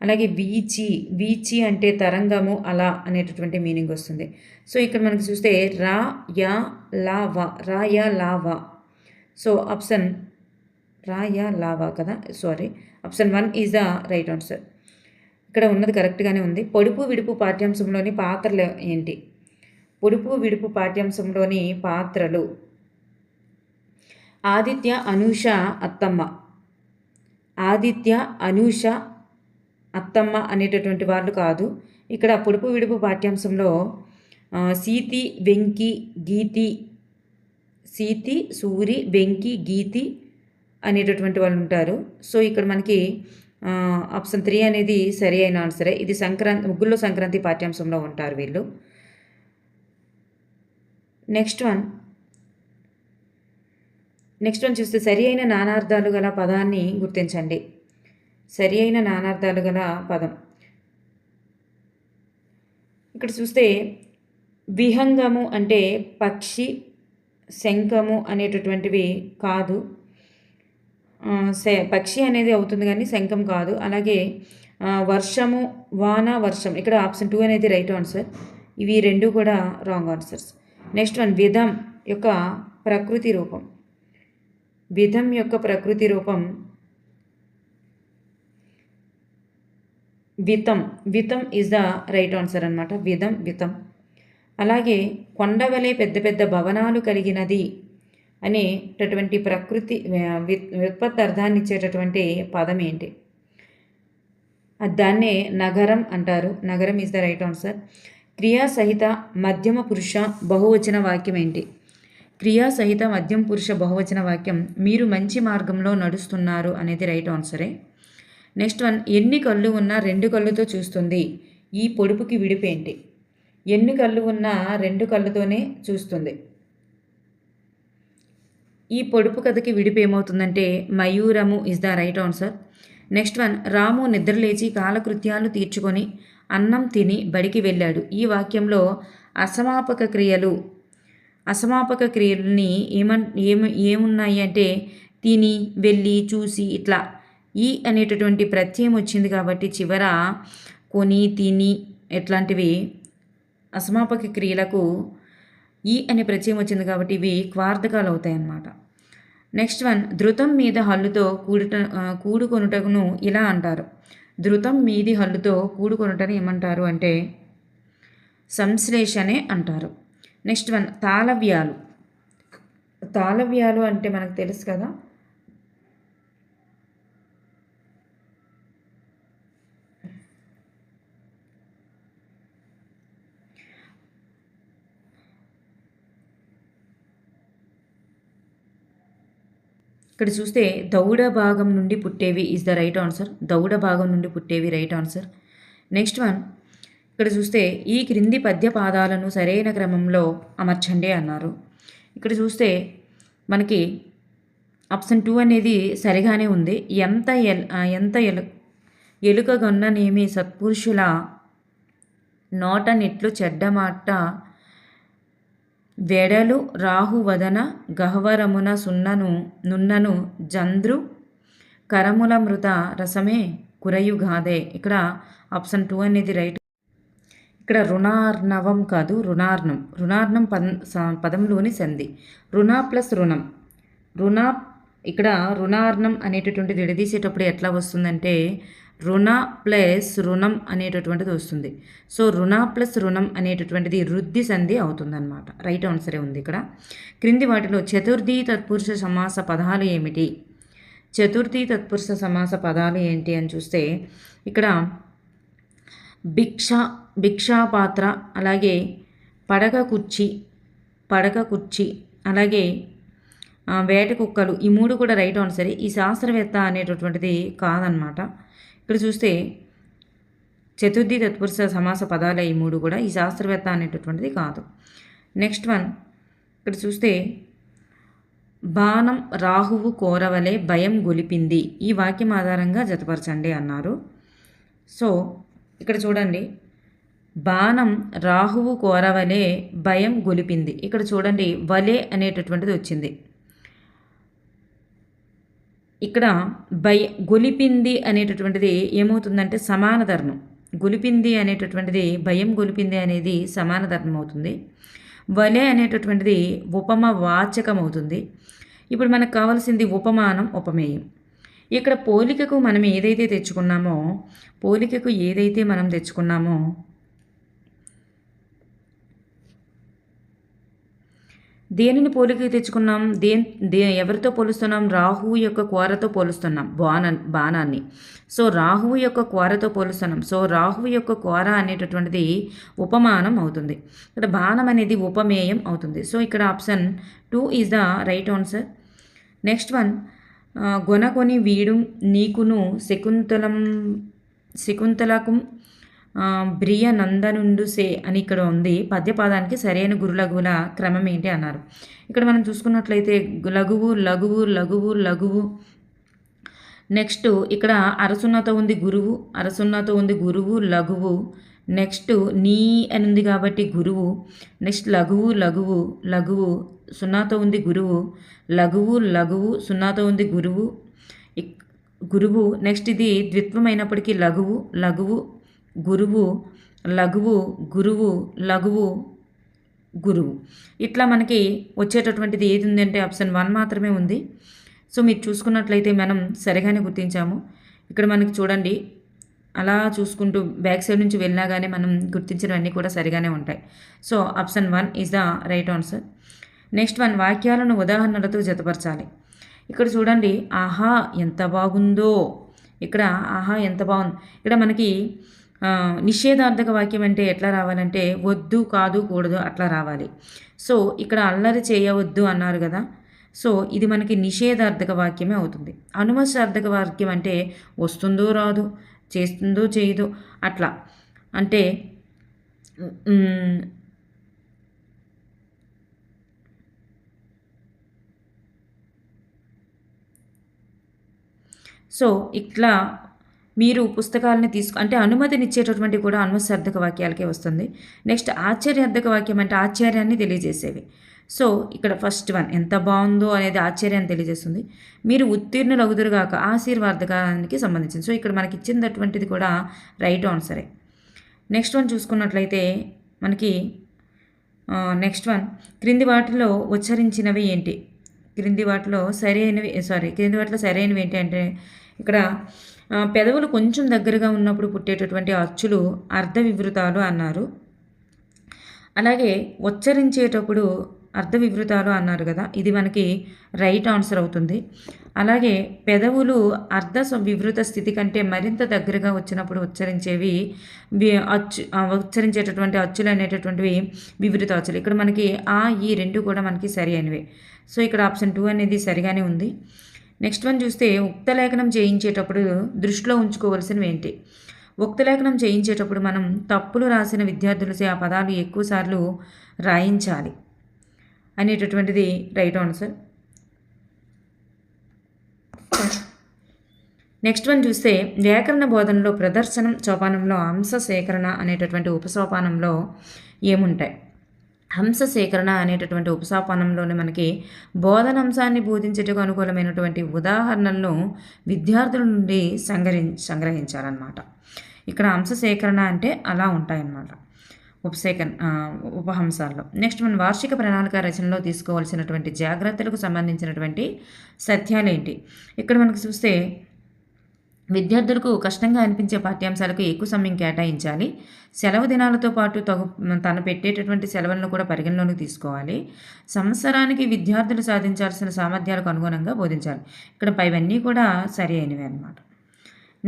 అలాగే వీచి అంటే తరంగము అలా అనేటటువంటి మీనింగ్ వస్తుంది. సో ఇక్కడ మనకి చూస్తే రా యా లా వా సో ఆప్షన్ రా యా లా వా కదా, sorry option 1 is the right answer. ఇక్కడ ఉన్నది కరెక్ట్గానే ఉంది. పొడుపు విడుపు పాఠ్యాంశంలోని పాత్రలు ఏంటి? పొడుపు విడుపు పాఠ్యాంశంలోని పాత్రలు ఆదిత్య అనూష అత్తమ్మ. ఆదిత్య అనూష అత్తమ్మ అనేటటువంటి వాళ్ళు కాదు. ఇక్కడ పొడుపు విడుపు పాఠ్యాంశంలో సీతి వెంకి గీతి, సీతి సూరి వెంకి గీతి అనేటటువంటి వాళ్ళు ఉంటారు. సో ఇక్కడ మనకి ఆప్షన్ 3 అనేది సరి అయిన ఆన్సరే. ఇది ముగ్గుల్లో సంక్రాంతి పాఠ్యాంశంలో ఉంటారు వీళ్ళు. నెక్స్ట్ వన్ చూస్తే సరి అయిన నానార్థాలు గల పదాన్ని గుర్తించండి. సరి అయిన నానార్థాలు గల పదం ఇక్కడ చూస్తే విహంగము అంటే పక్షి, శంఖము అనేటటువంటివి కాదు. పక్షి అనేది అవుతుంది కానీ శంఖం కాదు. అలాగే వర్షము వాన వర్షం, ఇక్కడ ఆప్షన్ 2 అనేది రైట్ ఆన్సర్. ఇవి 2 కూడా రాంగ్ ఆన్సర్స్. నెక్స్ట్ వన్ విధం యొక్క ప్రకృతి రూపం. విధం యొక్క ప్రకృతి రూపం వితం ఈజ్ ద రైట్ ఆన్సర్ అనమాట. వితం. అలాగే కొండవలే పెద్ద పెద్ద భవనాలు కలిగినది అనేటటువంటి ప్రకృతి వ్యుత్పత్తి అర్థాన్ని ఇచ్చేటటువంటి పదం ఏంటి? దాన్నే నగరం అంటారు. నగరం ఈజ్ ద రైట్ ఆన్సర్. క్రియాసహిత మధ్యమ పురుష బహువచన వాక్యం ఏంటి? క్రియాసహిత మధ్యమ పురుష బహువచన వాక్యం మీరు మంచి మార్గంలో నడుస్తున్నారు అనేది రైట్ ఆన్సరే. నెక్స్ట్ వన్ ఎన్ని కళ్ళు ఉన్నా 2 కళ్ళుతో చూస్తుంది. ఈ పొడుపుకి విడిపేంటి? ఎన్ని కళ్ళు ఉన్నా 2 కళ్ళతోనే చూస్తుంది. ఈ పొడుపు కథకి విడిపు ఏమవుతుందంటే మయూరము is the right answer. Next one Ramu నిద్రలేచి కాలకృత్యాలు తీర్చుకొని అన్నం తిని బడికి వెళ్ళాడు. ఈ వాక్యంలో అసమాపక క్రియలని ఏమున్నాయి అంటే తిని, వెళ్ళి, చూసి ఇట్లా ఈ అనేటటువంటి ప్రత్యయం వచ్చింది కాబట్టి చివర కొని, తిని ఎట్లాంటివి అసమాపక క్రియలకు ఈ అనే ప్రత్యయం వచ్చింది కాబట్టి ఇవి క్వార్థకాలు అవుతాయి అన్నమాట. నెక్స్ట్ వన్ ధృతం మీద హల్లుతో కూడుకొనుటను ఇలా అంటారు. ధృతం మీది హల్లుతో కూడుకొనుటని ఏమంటారు అంటే సంశ్లేషణే అంటారు. నెక్స్ట్ వన్ తాళవ్యాలు అంటే మనకు తెలుసు కదా. ఇక్కడ చూస్తే దౌడ భాగం నుండి పుట్టేవి ఈజ్ ద రైట్ ఆన్సర్. దౌడ భాగం నుండి పుట్టేవి రైట్ ఆన్సర్. నెక్స్ట్ వన్ ఇక్కడ చూస్తే ఈ క్రింది పద్య పాదాలను సరైన క్రమంలో అమర్చండి అన్నారు. ఇక్కడ చూస్తే మనకి ఆప్షన్ 2 అనేది సరిగానే ఉంది. ఎంత ఎలుకగొన్ననేమి సత్పురుషుల నోట నెట్లు చెడ్డమాట వెడలు రాహువదన గహ్వరమున సున్నను నున్నను జంద్రు కరముల మృత రసమే కురయుగాదే. ఇక్కడ ఆప్షన్ 2 అనేది రైట్. ఇక్కడ రుణార్ణవం కాదు, రుణార్ణం. రుణార్ణం పదంలోని సంధి. రుణ ప్లస్ రుణం. ఇక్కడ రుణార్ణం అనేటటువంటిది విడదీసేటప్పుడు ఎట్లా వస్తుందంటే రుణ ప్లస్ రుణం అనేటటువంటిది వస్తుంది. సో రుణ ప్లస్ రుణం అనేటటువంటిది వృద్ధి సంధి అవుతుందన్నమాట. రైట్ ఆన్సరే ఉంది ఇక్కడ. క్రింది వాటిలో చతుర్థి తత్పురుష సమాస పదాలు ఏమిటి? చతుర్థి తత్పురుష సమాస పదాలు ఏంటి అని చూస్తే ఇక్కడ భిక్షాపాత్ర, అలాగే పడక కుర్చీ, అలాగే వేట కుక్కలు, ఈ 3 కూడా రైట్ ఆన్సరే. ఈ శాస్త్రవేత్త అనేటటువంటిది కాదనమాట. ఇక్కడ చూస్తే చతుర్థి తత్పురుష సమాస పదాలే ఈ 3 కూడా. ఈ శాస్త్రవేత్త అనేటటువంటిది కాదు. నెక్స్ట్ వన్ ఇక్కడ చూస్తే బాణం రాహువు కోరవలే భయం గొలిపింది. ఈ వాక్యం ఆధారంగా జతపరచండి అన్నారు. సో ఇక్కడ చూడండి, బాణం రాహువు కోరవలే భయం గొలిపింది. ఇక్కడ చూడండి వలే అనేటటువంటిది వచ్చింది. ఇక్కడ గొలిపింది అనేటటువంటిది ఏమవుతుందంటే సమాన ధర్మం. గొలిపింది అనేటటువంటిది భయం గొలిపింది అనేది సమాన ధర్మం అవుతుంది. వలే అనేటటువంటిది ఉపమ వాచకం అవుతుంది. ఇప్పుడు మనకు కావాల్సింది ఉపమానం, ఉపమేయం. ఇక్కడ పోలికకు మనం ఏదైతే తెచ్చుకున్నామో దేనిని పోలికకి తెచ్చుకున్నాం? ఎవరితో పోలుస్తున్నాం? రాహువు యొక్క కోరతో పోలుస్తున్నాం బాణాన్ని. సో రాహువు యొక్క కోరతో పోలుస్తున్నాం. సో రాహువు యొక్క కోర అనేటటువంటిది ఉపమానం అవుతుంది. ఇక్కడ బాణం అనేది ఉపమేయం అవుతుంది. సో ఇక్కడ option 2 is the right answer. Next one గొనకొని వీడు నీకును శకుంతలకు బ్రియ నందనుండు సే అని ఇక్కడ ఉంది. పద్యపాదానికి సరైన గురులఘువుల క్రమం ఏంటి అన్నారు. ఇక్కడ మనం చూసుకున్నట్లయితే లఘువు లఘువు లఘువు లఘువు. నెక్స్ట్ ఇక్కడ అరసున్నతో ఉంది గురువు లఘువు. నెక్స్ట్ నీ అని ఉంది కాబట్టి గురువు. నెక్స్ట్ లఘువు లఘువు లఘువు సున్నాతో ఉంది గురువు. లఘువు లఘువు సున్నాతో ఉంది గురువు. నెక్స్ట్ ఇది ద్విత్వం అయినప్పటికీ లఘువు లఘువు గురువు లఘువు గురువు లఘువు గురువు. ఇట్లా మనకి వచ్చేటటువంటిది ఏది ఉందంటే ఆప్షన్ 1 మాత్రమే ఉంది. సో మీరు చూసుకున్నట్లయితే మనం సరిగానే గుర్తించాము. ఇక్కడ మనకి చూడండి, అలా చూసుకుంటూ బ్యాక్ సైడ్ నుంచి వెళ్ళినా కానీ మనం గుర్తించినవన్నీ కూడా సరిగానే ఉంటాయి. So option 1 is the right answer. Next one వాక్యాలను ఉదాహరణలతో జతపరచాలి. ఇక్కడ చూడండి, ఆహా ఎంత బాగుందో. ఇక్కడ ఆహా ఎంత బాగుంది. ఇక్కడ మనకి నిషేధార్థక వాక్యం అంటే ఎట్లా రావాలంటే వద్దు కాదు కూడదు అట్లా రావాలి. సో ఇక్కడ అల్లరి చేయవద్దు అన్నారు కదా. సో ఇది మనకి నిషేధార్థక వాక్యమే అవుతుంది. అనుమశార్థక వాక్యం అంటే వస్తుందో రాదు, చేస్తుందో చేయదు అట్లా. అంటే సో ఇట్లా మీరు పుస్తకాలని అంటే అనుమతినిచ్చేటటువంటి కూడా అనుమశార్థక వాక్యాలకే వస్తుంది. నెక్స్ట్ ఆశ్చర్యార్థక వాక్యం అంటే ఆశ్చర్యాన్ని తెలియజేసేవి. సో ఇక్కడ ఫస్ట్ వన్ ఎంత బాగుందో అనేది ఆశ్చర్యాన్ని తెలియజేస్తుంది. మీరు ఉత్తీర్ణులు అగుదురుగాక ఆశీర్వాదకానికి సంబంధించింది. సో ఇక్కడ మనకి ఇచ్చినటువంటిది కూడా రైట్ ఆన్సరే. నెక్స్ట్ వన్ చూసుకున్నట్లయితే మనకి నెక్స్ట్ వన్ క్రింది వాటిలో ఉచ్చరించినవి ఏంటి? క్రింది వాటిలో సరైనవి ఏంటి అంటే ఇక్కడ పెదవులు కొంచెం దగ్గరగా ఉన్నప్పుడు పుట్టేటటువంటి అచ్చులు అర్ధ వివృతాలు అన్నారు. అలాగే ఉచ్చరించేటప్పుడు అర్ధ వివృతాలు అన్నారు కదా, ఇది మనకి రైట్ ఆన్సర్ అవుతుంది. అలాగే పెదవులు అర్ధ వివృత స్థితి కంటే మరింత దగ్గరగా వచ్చినప్పుడు ఉచ్చరించేటటువంటి అచ్చులు అనేటటువంటివి వివృత అచ్చులు. ఇక్కడ మనకి ఈ రెండు కూడా మనకి సరి అయినవే. సో ఇక్కడ ఆప్షన్ 2 అనేది సరిగానే ఉంది. నెక్స్ట్ వన్ చూస్తే ఉక్తలేఖనం చేయించేటప్పుడు దృష్టిలో ఉంచుకోవాల్సినవి ఏంటి? ఉక్తలేఖనం చేయించేటప్పుడు మనం తప్పులు రాసిన విద్యార్థులసే ఆ పదాలు ఎక్కువసార్లు రాయించాలి అనేటటువంటిది రైట్ ఆన్సర్. నెక్స్ట్ వన్ చూస్తే వ్యాకరణ బోధనలో ప్రదర్శనం సోపానంలో అంశ సేకరణ అనేటటువంటి ఉపసోపానంలో ఏముంటాయి? హంస సేకరణ అనేటటువంటి ఉపసాపనంలోనే మనకి బోధనాంశాన్ని బోధించేటకు అనుకూలమైనటువంటి ఉదాహరణలను విద్యార్థుల నుండి సంగ్రహించాలన్నమాట. ఇక్కడ హంస సేకరణ అంటే అలా ఉంటాయన్నమాట ఉపహంసాల్లో. నెక్స్ట్ మనం వార్షిక ప్రణాళిక రచనలో తీసుకోవాల్సినటువంటి జాగ్రత్తలకు సంబంధించినటువంటి సత్యాలేంటి. ఇక్కడ మనకు చూస్తే విద్యార్థులకు కష్టంగా అనిపించే పాఠ్యాంశాలకు ఎక్కువ సమయం కేటాయించాలి. సెలవు దినాలతో పాటు తను పెట్టేటటువంటి సెలవులను కూడా పరిగణలోకి తీసుకోవాలి. సంవత్సరానికి విద్యార్థులు సాధించాల్సిన సామర్థ్యాలకు అనుగుణంగా బోధించాలి. ఇక్కడ పైవన్నీ కూడా సరి అయినవి అన్నమాట.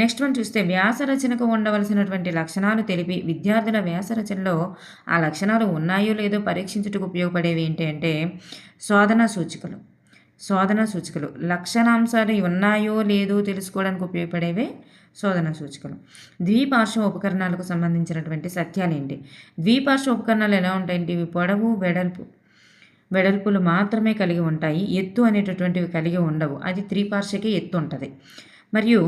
నెక్స్ట్ మనం చూస్తే వ్యాస రచనకు ఉండవలసినటువంటి లక్షణాలు తెలిపి విద్యార్థుల వ్యాస రచనలో ఆ లక్షణాలు ఉన్నాయో లేదో పరీక్షించుటకు ఉపయోగపడేవి ఏంటి అంటే శోధన సూచికలు లక్షణాంశాలు ఉన్నాయో లేదో తెలుసుకోవడానికి ఉపయోగపడేవే శోధన సూచికలు. ద్విపార్శ్వ ఉపకరణాలకు సంబంధించినటువంటి సత్యాలేంటి. ద్విపార్శ్వ ఉపకరణాలు ఎలా ఉంటాయంటే ఇవి పొడవు వెడల్పులు మాత్రమే కలిగి ఉంటాయి. ఎత్తు అనేటటువంటివి కలిగి ఉండవు. అది త్రిపార్శ్వకే ఎత్తు ఉంటుంది. మరియు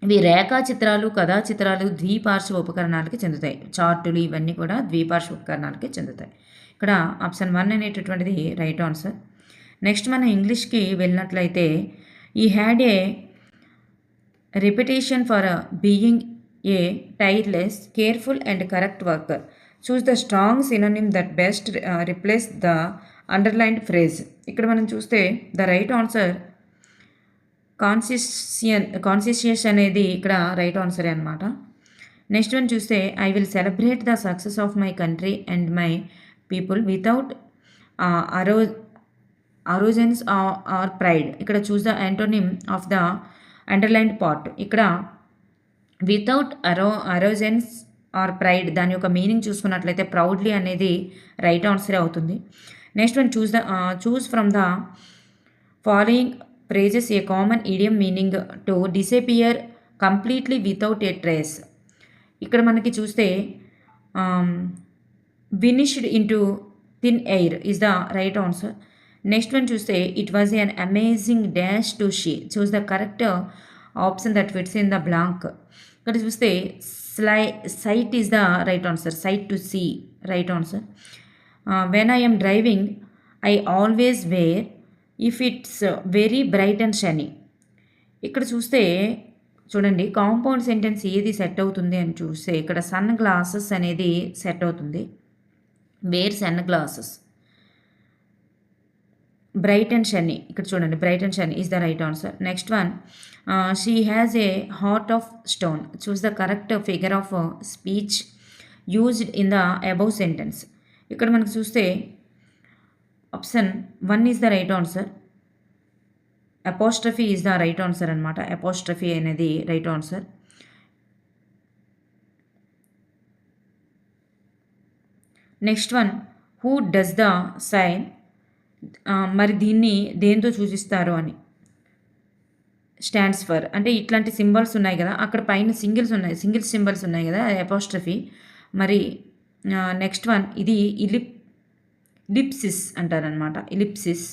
ఇవి రేఖాచిత్రాలు కథా చిత్రాలు ద్విపార్శ్వ ఉపకరణాలకి చెందుతాయి. చార్టులు ఇవన్నీ కూడా ద్విపార్శ్వ ఉపకరణాలకి చెందుతాయి. ఇక్కడ ఆప్షన్ 1 అనేటటువంటిది రైట్ ఆన్సర్. నెక్స్ట్ మనం ఇంగ్లీష్కి వెళ్ళినట్లయితే ఈ had a reputation for being a tyreless careful and correct worker. Choose the strong synonym that best replace the underlined phrase. ఇక్కడ మనం చూస్తే ద రైట్ ఆన్సర్ కాన్షియస్ అనేది ఇక్కడ రైట్ ఆన్సరే అనమాట. నెక్స్ట్ వన్ చూస్తే I will celebrate the success of my country and my people without arrogance or pride. ఇక్కడ choose the antonym of the underlined part. ఇక్కడ వితౌట్ అరోజెన్స్ ఆర్ ప్రైడ్ దాని యొక్క మీనింగ్ చూసుకున్నట్లయితే ప్రౌడ్లీ అనేది రైట్ ఆన్సరే అవుతుంది. Next one choose from the following phrases a common idiom meaning to disappear completely without a trace. ఇక్కడ మనకి చూస్తే vanished into thin air is the right answer. Next one చూస్తే it was an amazing dash to she. Choose the correct option that fits in the blank. ఇక్కడ చూస్తే sight is the right answer. Sight to see right answer. When I am driving I always wear if it's very bright and sunny. ఇక్కడ చూస్తే చూడండి కాంపౌండ్ సెంటెన్స్ ఏది సెట్ అవుతుంది అని చూస్తే ఇక్కడ సన్ గ్లాసెస్ అనేది సెట్ అవుతుంది. Wear sunglasses. Bright and sunny. ఇక్కడ చూడండి bright and sunny is the right answer. Next one she has a heart of stone. Choose the correct figure of speech used in the above sentence. ఇక్కడ మనకు చూస్తే option 1 is the right answer. Apostrophe is the right answer అనమాట. అపోస్ట్రఫీ అనేది right answer. Next one who does the sign. మరి దీన్ని దేంతో సూచిస్తారు అని. స్టాండ్స్ ఫర్ అంటే ఇట్లాంటి సింబల్స్ ఉన్నాయి కదా అక్కడ పైన సింగిల్స్ సింబల్స్ ఉన్నాయి కదా అపోస్ట్రఫీ. మరి నెక్స్ట్ వన్ ఇది ఇలిప్సిస్ అంటారనమాట. ఇలిప్సిస్.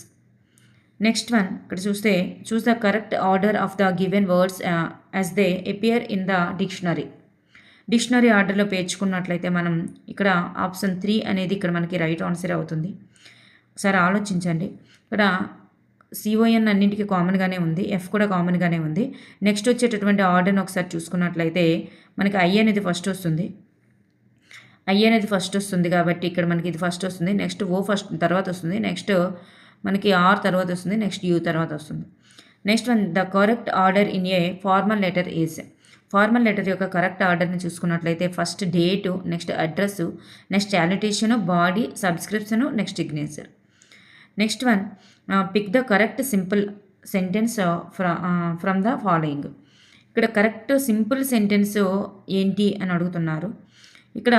నెక్స్ట్ వన్ ఇక్కడ చూస్తే choose the correct order of the given words as they appear in the dictionary ఆర్డర్లో పేర్చుకున్నట్లయితే మనం ఇక్కడ ఆప్షన్ 3 అనేది ఇక్కడ మనకి రైట్ ఆన్సర్ అవుతుంది. ఒకసారి ఆలోచించండి. ఇక్కడ సిఓఎన్ అన్నింటికి కామన్గానే ఉంది. ఎఫ్ కూడా కామన్గానే ఉంది. నెక్స్ట్ వచ్చేటటువంటి ఆర్డర్ని ఒకసారి చూసుకున్నట్లయితే మనకి ఐ అనేది ఫస్ట్ వస్తుంది. కాబట్టి ఇక్కడ మనకి ఇది ఫస్ట్ వస్తుంది. నెక్స్ట్ ఓ ఫస్ట్ తర్వాత వస్తుంది. నెక్స్ట్ మనకి ఆర్ తర్వాత వస్తుంది. నెక్స్ట్ యూ తర్వాత వస్తుంది. Next one the correct order in a formal letter is. Formal letter యొక్క కరెక్ట్ ఆర్డర్ని చూసుకున్నట్లయితే first date, next address, next salutation, body, subscription, next signature. Next one pick the correct simple sentence from the following. ఇక్కడ కరెక్ట్ సింపుల్ సెంటెన్స్ ఏంటి అని అడుగుతున్నారు. ఇక్కడ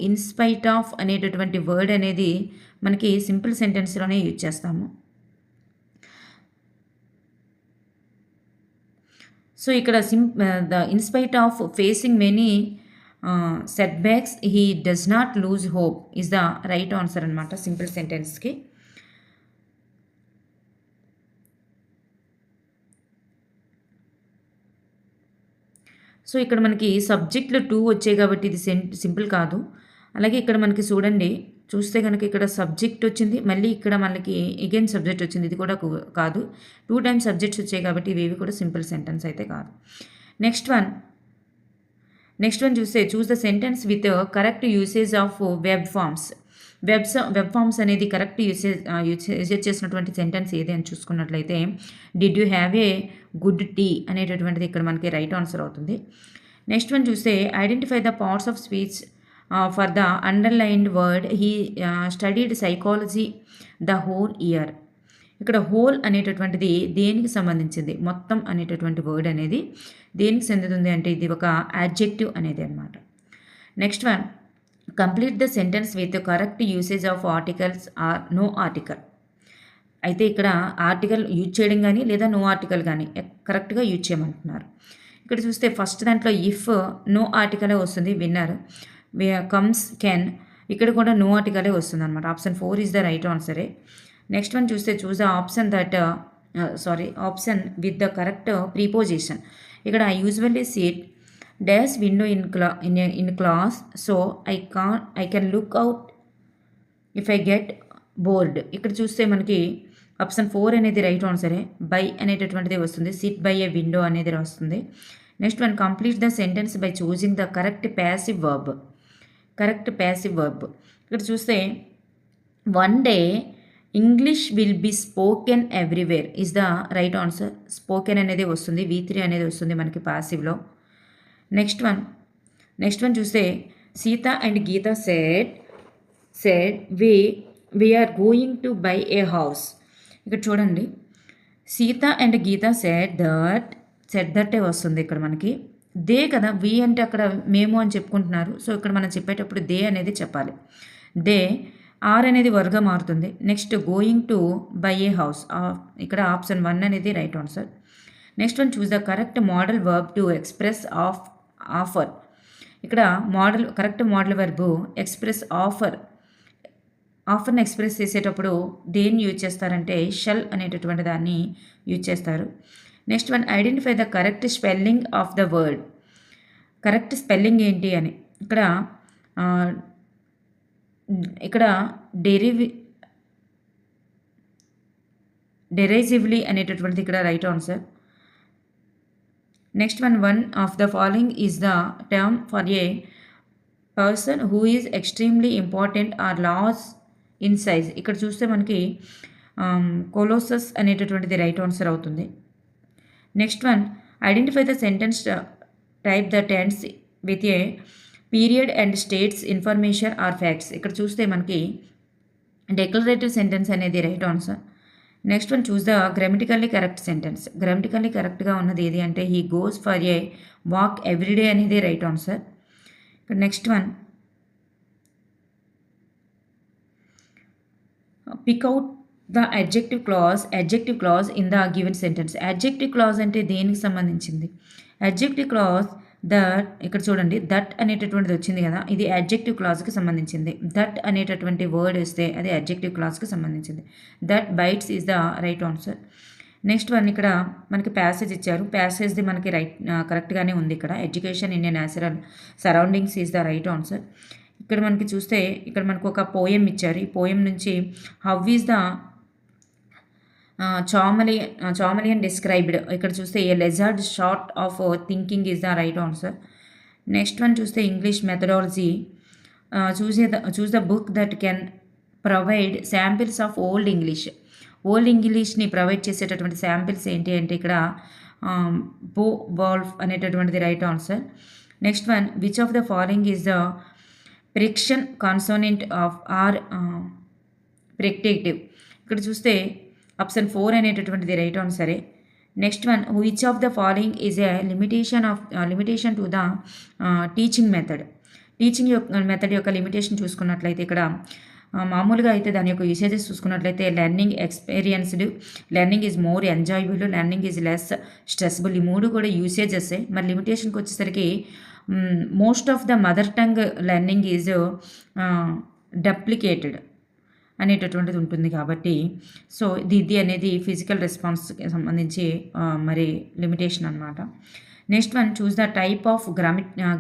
ఇన్స్పైట్ ఆఫ్ అనేటటువంటి వర్డ్ అనేది మనకి సింపుల్ సెంటెన్స్లోనే యూజ్ చేస్తాము. సో ఇక్కడ the in spite of facing many set backs he does not lose hope is the right answer అనమాట సింపుల్ సెంటెన్స్కి. సో ఇక్కడ మనకి సబ్జెక్టులు 2 వచ్చాయి కాబట్టి ఇది సింపుల్ కాదు. అలాగే ఇక్కడ మనకి చూడండి, చూస్తే కనుక ఇక్కడ సబ్జెక్ట్ వచ్చింది, మళ్ళీ ఇక్కడ మనకి అగైన్ సబ్జెక్ట్ వచ్చింది. ఇది కూడా కాదు, 2 టైమ్స్ సబ్జెక్ట్స్ వచ్చాయి కాబట్టి ఇవేవి కూడా సింపుల్ సెంటెన్స్ అయితే కాదు. నెక్స్ట్ వన్ చూస్తే choose the sentence with correct usage of verb forms. Verb forms అనేది కరెక్ట్ యూసేజ్ చేసినటువంటి సెంటెన్స్ ఏది అని చూసుకున్నట్లయితే, did you have a good tea అనేటటువంటిది ఇక్కడ మనకి రైట్ ఆన్సర్ అవుతుంది. నెక్స్ట్ వన్ చూస్తే identify the parts of speech for the underlined word he studied psychology the whole year. ఇక్కడ హోల్ అనేటటువంటిది దేనికి సంబంధించింది, మొత్తం అనేటటువంటి వర్డ్ అనేది దేనికి చెందుతుంది అంటే ఇది ఒక యాడ్జెక్టివ్ అనేది అనమాట. Next one complete the sentence with correct usage of articles or no article. అయితే ఇక్కడ ఆర్టికల్ యూజ్ చేయడం కానీ లేదా నో ఆర్టికల్ కానీ కరెక్ట్గా యూజ్ చేయమంటున్నారు. ఇక్కడ చూస్తే ఫస్ట్ దాంట్లో ఇఫ్ నో ఆర్టికలే వస్తుంది, విన్నర్ కమ్స్ కెన్, ఇక్కడ కూడా నో ఆర్టికలే వస్తుంది అనమాట. ఆప్షన్ 4 ఈజ్ ద రైట్ ఆన్సరే. నెక్స్ట్ వన్ చూస్తే choose the option with the correct preposition. ఇక్కడ I usually sit dash window in class so I can look out if I get bored. ఇక్కడ చూస్తే మనకి ఆప్షన్ 4 అనేది రైట్ ఆన్సరే. బై అనేటటువంటిది వస్తుంది, సిట్ బై ఏ విండో అనేది వస్తుంది. Next one complete the sentence by choosing the correct passive verb. ఇక్కడ చూస్తే one day English will be spoken everywhere is the right answer. Spoken అనేది వస్తుంది, V3 అనేది వస్తుంది మనకి ప్యాసివ్లో. నెక్స్ట్ వన్ చూస్తే Sita and Gita said we are going to buy a house. ఇక్కడ చూడండి, Sita and Gita said that వస్తుంది ఇక్కడ మనకి. దే కదా, వి అంటే అక్కడ మేము అని చెప్పుకుంటున్నారు, సో ఇక్కడ మనం చెప్పేటప్పుడు దే అనేది చెప్పాలి. దే ఆర్ అనేది వర్గా మారుతుంది. Next going to buy a house, ఇక్కడ ఆప్షన్ 1 అనేది right answer. Next one choose the correct modal verb to express offer. ఇక్కడ కరెక్ట్ మోడల్ వర్బు ఎక్స్ప్రెస్ ఆఫర్ని ఎక్స్ప్రెస్ చేసేటప్పుడు దేన్ని యూజ్ చేస్తారంటే షల్ అనేటటువంటి దాన్ని యూజ్ చేస్తారు. Next one identify the correct spelling of the word. Correct spelling ఏంటి అని ఇక్కడ డెరైజివ్లీ అనేటటువంటిది ఇక్కడ right answer. Next one of the following is the term for a person who is extremely important or large in size. ఇక్కడ చూస్తే మనకి కొలోసస్ అనేటటువంటిది రైట్ ఆన్సర్ అవుతుంది. Next one identify the sentence type that టెన్స్ with a period and states information or facts. ఇక్కడ చూస్తే మనకి డెక్లరేటివ్ సెంటెన్స్ అనేది right answer. Next one choose the grammatically correct sentence. Grammatically కరెక్ట్గా ఉన్నది ఏది అంటే he goes for a walk every day అనేది right answer. Next one pick out the adjective clause in the given sentence. Adjective clause అంటే దేనికి సంబంధించింది? అడ్జెక్టివ్ క్లాజ్ దట్, ఇక్కడ చూడండి దట్ అనేటటువంటిది వచ్చింది కదా, ఇది అడ్జెక్టివ్ క్లాజ్కి సంబంధించింది. దట్ అనేటటువంటి వర్డ్ వస్తే అది అడ్జెక్టివ్ క్లాజ్కి సంబంధించింది. That bites is the right answer. Next one ఇక్కడ మనకి ప్యాసేజ్ ఇచ్చారు, ప్యాసేజ్ది మనకి కరెక్ట్గానే ఉంది. ఇక్కడ education in a natural surroundings is the right answer. ఇక్కడ మనకి చూస్తే ఇక్కడ మనకు ఒక పోయం ఇచ్చారు. ఈ పోయం నుంచి how is the chameleon described. ఇక్కడ చూస్తే a lizard short of thinking is the right answer. Next one చూస్తే English methodology. Choose the book that can provide samples of old ఇంగ్లీష్ని ప్రొవైడ్ చేసేటటువంటి శాంపిల్స్ ఏంటి అంటే ఇక్కడ బో వాల్ఫ్ అనేటటువంటిది right answer. Next one which of the following is the friction consonant of or predicative. ఇక్కడ చూస్తే ఆప్షన్ 4 అనేటటువంటిది రైట్ ఆన్సరే. Next one which of the following is a limitation to the teaching method యొక్క లిమిటేషన్ చూసుకున్నట్లయితే ఇక్కడ మామూలుగా అయితే దాని యొక్క యూసేజెస్ చూసుకున్నట్లయితే learning experienced, learning is more enjoyable, learning is less stressful. ఈ 3 కూడా యూసేజెసే. మరి లిమిటేషన్కి వచ్చేసరికి most of the mother tongue learning is duplicated అనేటటువంటిది ఉంటుంది కాబట్టి సో ఇది అనేది ఫిజికల్ రెస్పాన్స్కి సంబంధించి మరి లిమిటేషన్ అనమాట. Next one, choose the type of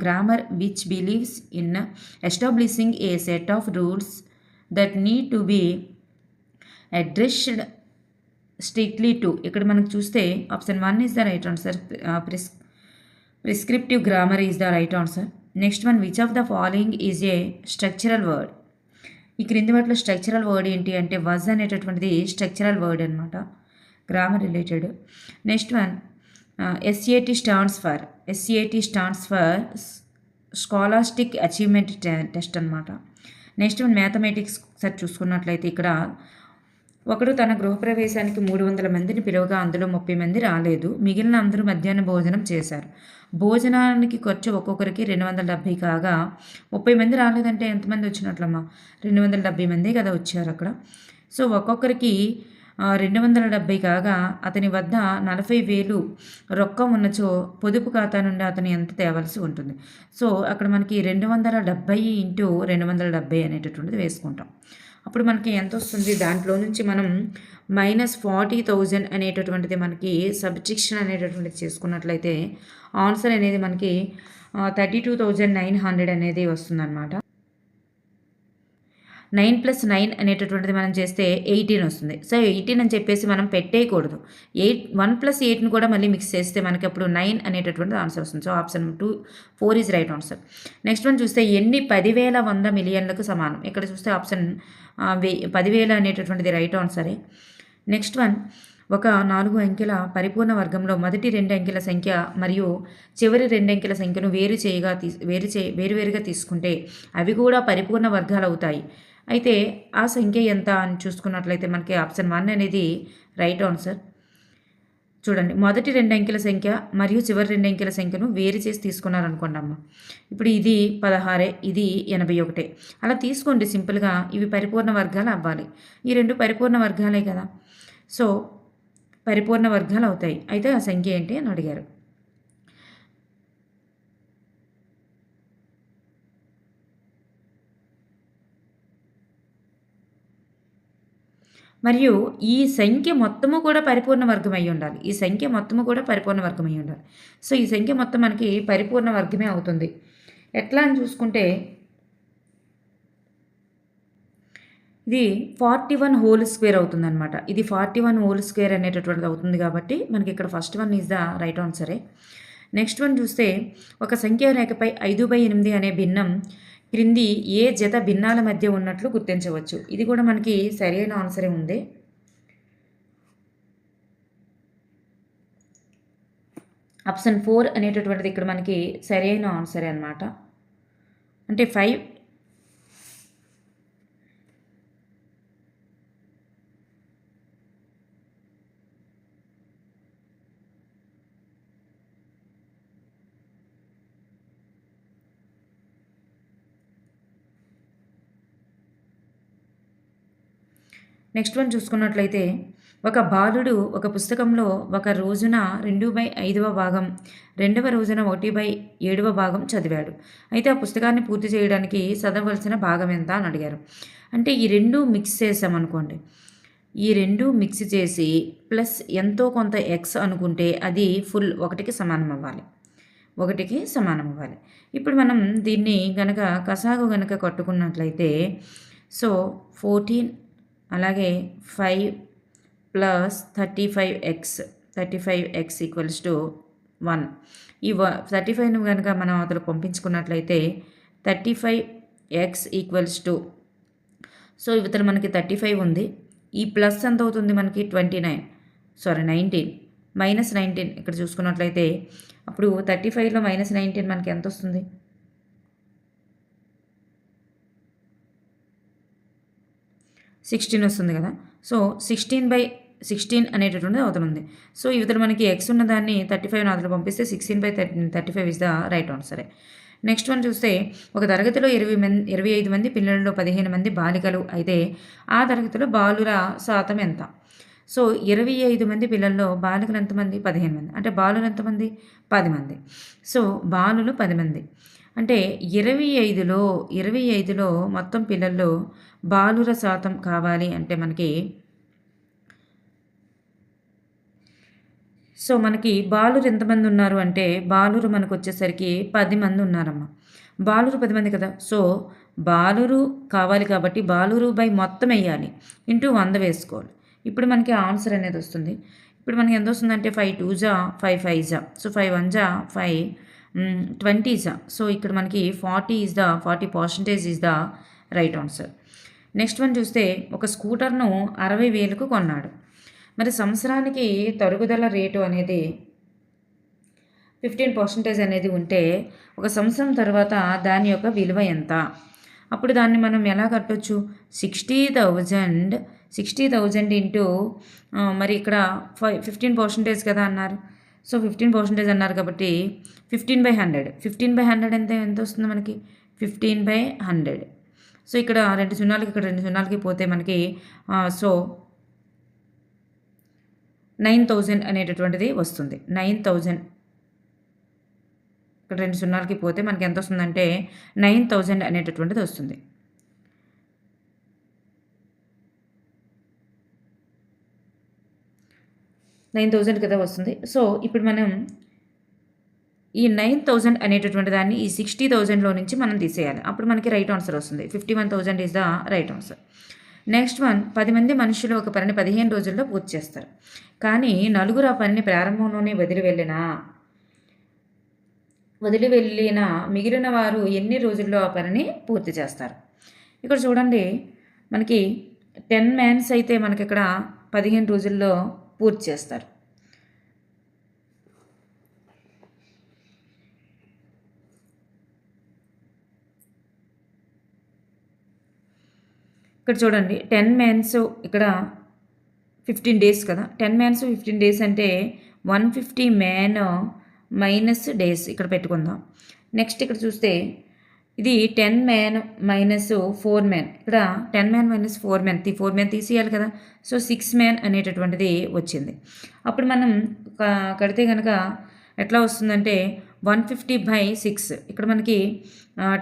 grammar which believes in establishing a set of rules that need to be addressed strictly to. ఇక్కడ మనకు చూస్తే option 1 is the right answer. Prescriptive grammar is the right answer. Next one, which of the following is a structural word. ఈ క్రింది వాటిలో స్ట్రక్చరల్ వర్డ్ ఏంటి అంటే వాజ్ అనేటటువంటిది స్ట్రక్చరల్ వర్డ్ అనమాట, grammar related. Next one, SAT stands for scholastic achievement test అనమాట. నెక్స్ట్ వన్, మ్యాథమెటిక్స్ ఒకసారి చూసుకున్నట్లయితే ఇక్కడ ఒకడు తన గృహప్రవేశానికి 300 మందిని పిలవగా అందులో 30 మంది రాలేదు, మిగిలిన అందరూ మధ్యాహ్న భోజనం చేశారు. భోజనానికి ఖర్చు ఒక్కొక్కరికి 270 కాగా 30 మంది రాలేదంటే ఎంతమంది వచ్చినట్లమ్మా? 270 మంది కదా వచ్చారు అక్కడ. సో ఒక్కొక్కరికి 270 కాగా అతని వద్ద 40,000 రొక్కం ఉన్నచో పొదుపు ఖాతా నుండి అతను ఎంత తేవలసి ఉంటుంది? సో అక్కడ మనకి 270 ఇంటూ 270 అనేటటువంటిది వేసుకుంటాం. అప్పుడు మనకి ఎంత వస్తుంది? దాంట్లో నుంచి మనం -40,000 అనేటటువంటిది మనకి సబ్ట్రాక్షన్ అనేటటువంటిది చేసుకున్నట్లయితే ఆన్సర్ అనేది మనకి 32,900 అనేది వస్తుందన్నమాట. 9 + 9 అనేటటువంటిది మనం చేస్తే 18 వస్తుంది. సో 18 అని చెప్పేసి మనం పెట్టేయకూడదు. 1 + 8ని కూడా మళ్ళీ మిక్స్ చేస్తే మనకి అప్పుడు 9 అనేటటువంటిది ఆన్సర్ వస్తుంది. So option 4 is right answer. Next one చూస్తే ఎన్ని 10,100 మిలియన్లకు సమానం? ఇక్కడ చూస్తే ఆప్షన్ 10,000 అనేటటువంటిది రైట్ ఆన్సరే. నెక్స్ట్ వన్, ఒక 4 అంకెల పరిపూర్ణ వర్గంలో మొదటి 2 అంకెల సంఖ్య మరియు చివరి 2 అంకెల సంఖ్యను వేరువేరుగా తీసుకుంటే అవి కూడా పరిపూర్ణ వర్గాలు అవుతాయి. అయితే ఆ సంఖ్య ఎంత అని చూసుకున్నట్లయితే మనకి ఆప్షన్ 1 అనేది రైట్ ఆన్సర్. చూడండి, మొదటి 2 అంకెల సంఖ్య మరియు చివరి 2 అంకెల సంఖ్యను వేరు చేసి తీసుకున్నారనుకోండి అమ్మ. ఇప్పుడు ఇది 16, ఇది 81. అలా తీసుకోండి సింపుల్గా. ఇవి పరిపూర్ణ వర్గాలు అవ్వాలి. ఈ 2 పరిపూర్ణ వర్గాలే కదా, సో పరిపూర్ణ వర్గాలు అవుతాయి. అయితే ఆ సంఖ్య ఏంటి అని అడిగారు. మరియు ఈ సంఖ్య మొత్తము కూడా పరిపూర్ణ వర్గం అయి ఉండాలి. ఈ సంఖ్య మొత్తము కూడా పరిపూర్ణ వర్గం అయి ఉండాలి. సో ఈ సంఖ్య మొత్తం మనకి పరిపూర్ణ వర్గమే అవుతుంది. ఎట్లా అని చూసుకుంటే ఇది 41 హోల్ స్క్వేర్ అవుతుందన్నమాట. ఇది 41 హోల్ స్క్వేర్ అనేటటువంటిది అవుతుంది కాబట్టి మనకి ఇక్కడ first one is the right ఆన్సరే. నెక్స్ట్ వన్ చూస్తే ఒక సంఖ్యా రేఖపై 5/8 అనే భిన్నం క్రింది ఏ జత భిన్నాల మధ్య ఉన్నట్లు గుర్తించవచ్చు? ఇది కూడా మనకి సరైన ఆన్సరే ఉంది. ఆప్షన్ 4 అనేటటువంటిది ఇక్కడ మనకి సరైన ఆన్సరే అనమాట. అంటే 5. నెక్స్ట్ వన్ చూసుకున్నట్లయితే ఒక బాలుడు ఒక పుస్తకంలో ఒక రోజున 2/5వ భాగం, రెండవ రోజున 1/7వ భాగం చదివాడు. అయితే ఆ పుస్తకాన్ని పూర్తి చేయడానికి చదవలసిన భాగం ఎంత అని అడిగారు. అంటే ఈ 2 మిక్స్ చేసామనుకోండి, ఈ 2 మిక్స్ చేసి ప్లస్ ఎంతో కొంత ఎక్స్ అనుకుంటే అది ఫుల్ 1కి సమానం అవ్వాలి. 1కి సమానం అవ్వాలి. ఇప్పుడు మనం దీన్ని గనక కసాగు గనక కట్టుకున్నట్లయితే సో 14 అలాగే 5 + 35x ఈక్వల్స్ టు 1. ఈ 35ను కనుక మనం అతను పంపించుకున్నట్లయితే 35x ఈక్వల్స్ టు, సో ఇవతల మనకి 35 ఉంది. ఈ ప్లస్ ఎంత అవుతుంది మనకి 19 -19 ఇక్కడ చూసుకున్నట్లయితే అప్పుడు 35లో -19 మనకి ఎంత వస్తుంది? 16 వస్తుంది కదా. సో 16/16 అనేటటువంటిది అవుతుంది. సో ఇవతల మనకి ఎక్స్ ఉన్న దాన్ని 35 అతను పంపిస్తే 16/35 ఇస్ ద రైట్ ఆన్సరే. నెక్స్ట్ వన్ చూస్తే ఒక తరగతిలో 25 మంది పిల్లలలో 15 మంది బాలికలు అయితే ఆ తరగతిలో బాలుర శాతం ఎంత? సో 25 మంది పిల్లల్లో బాలికలు ఎంతమంది? 15 మంది. అంటే బాలులు ఎంతమంది? 10 మంది. సో బాలులు 10 మంది. అంటే 25లో మొత్తం పిల్లల్లో బాలుర శాతం కావాలి అంటే మనకి సో మనకి బాలురు ఎంతమంది ఉన్నారు అంటే బాలురు మనకు వచ్చేసరికి 10 మంది ఉన్నారమ్మా. బాలురు 10 మంది కదా. సో బాలురు కావాలి కాబట్టి బాలురు బై మొత్తం వేయాలి ఇంటూ 100 వేసుకోవాలి. ఇప్పుడు మనకి ఆన్సర్ అనేది వస్తుంది. ఇప్పుడు మనకి ఎంత వస్తుందంటే 5 2 జా 5 5 జా, సో 5 1 జా 5 20 జా. సో ఇక్కడ మనకి 40% is the right answer. Next one చూస్తే ఒక స్కూటర్ను 60,000కు కొన్నాడు. మరి సంవత్సరానికి తరుగుదల రేటు అనేది 15% అనేది ఉంటే ఒక సంవత్సరం తర్వాత దాని యొక్క విలువ ఎంత? అప్పుడు దాన్ని మనం ఎలా కట్టొచ్చు? 60,000 ఇంటూ మరి ఇక్కడ 15% కదా అన్నారు. సో 15% అన్నారు కాబట్టి 15/100. 15/100 ఎంత వస్తుంది మనకి? 15/100. సో ఇక్కడ 2 సున్నాలకి ఇక్కడ 2 సున్నాలకి పోతే మనకి సో 9,000 అనేటటువంటిది వస్తుంది. 9,000 ఇక్కడ 2 సున్నాలకి పోతే మనకి ఎంత వస్తుందంటే 9,000 అనేటటువంటిది వస్తుంది. కదా వస్తుంది. సో ఇప్పుడు మనం ఈ 9,000 అనేటటువంటి దాన్ని ఈ 60,000లో నుంచి మనం తీసేయాలి. అప్పుడు మనకి రైట్ ఆన్సర్ వస్తుంది. 51,000 is the right answer. Next one, 10 మంది మనుషులు ఒక పనిని 15 రోజుల్లో పూర్తి చేస్తారు. కానీ నలుగురు ఆ పనిని ప్రారంభంలోనే వదిలి వెళ్ళిన మిగిలిన వారు ఎన్ని రోజుల్లో ఆ పనిని పూర్తి చేస్తారు? ఇక్కడ చూడండి, మనకి 10 మ్యాన్స్ అయితే మనకి ఇక్కడ 15 రోజుల్లో పూర్తి చేస్తారు. ఇక్కడ చూడండి 10 మ్యాన్స్ ఇక్కడ 15 డేస్ కదా. 10 మ్యాన్స్ 15 డేస్ అంటే 150 మ్యాన్ మైనస్ డేస్ ఇక్కడ పెట్టుకుందాం. నెక్స్ట్ ఇక్కడ చూస్తే ఇది 10 మ్యాన్ మైనస్ 4 మ్యాన్. ఇక్కడ 10 మ్యాన్ మైనస్ 4 మ్యాన్ తీసేయాలి కదా. సో 6 మ్యాన్ అనేటటువంటిది వచ్చింది. అప్పుడు మనం కడితే కనుక ఎట్లా వస్తుందంటే 150/6. ఇక్కడ మనకి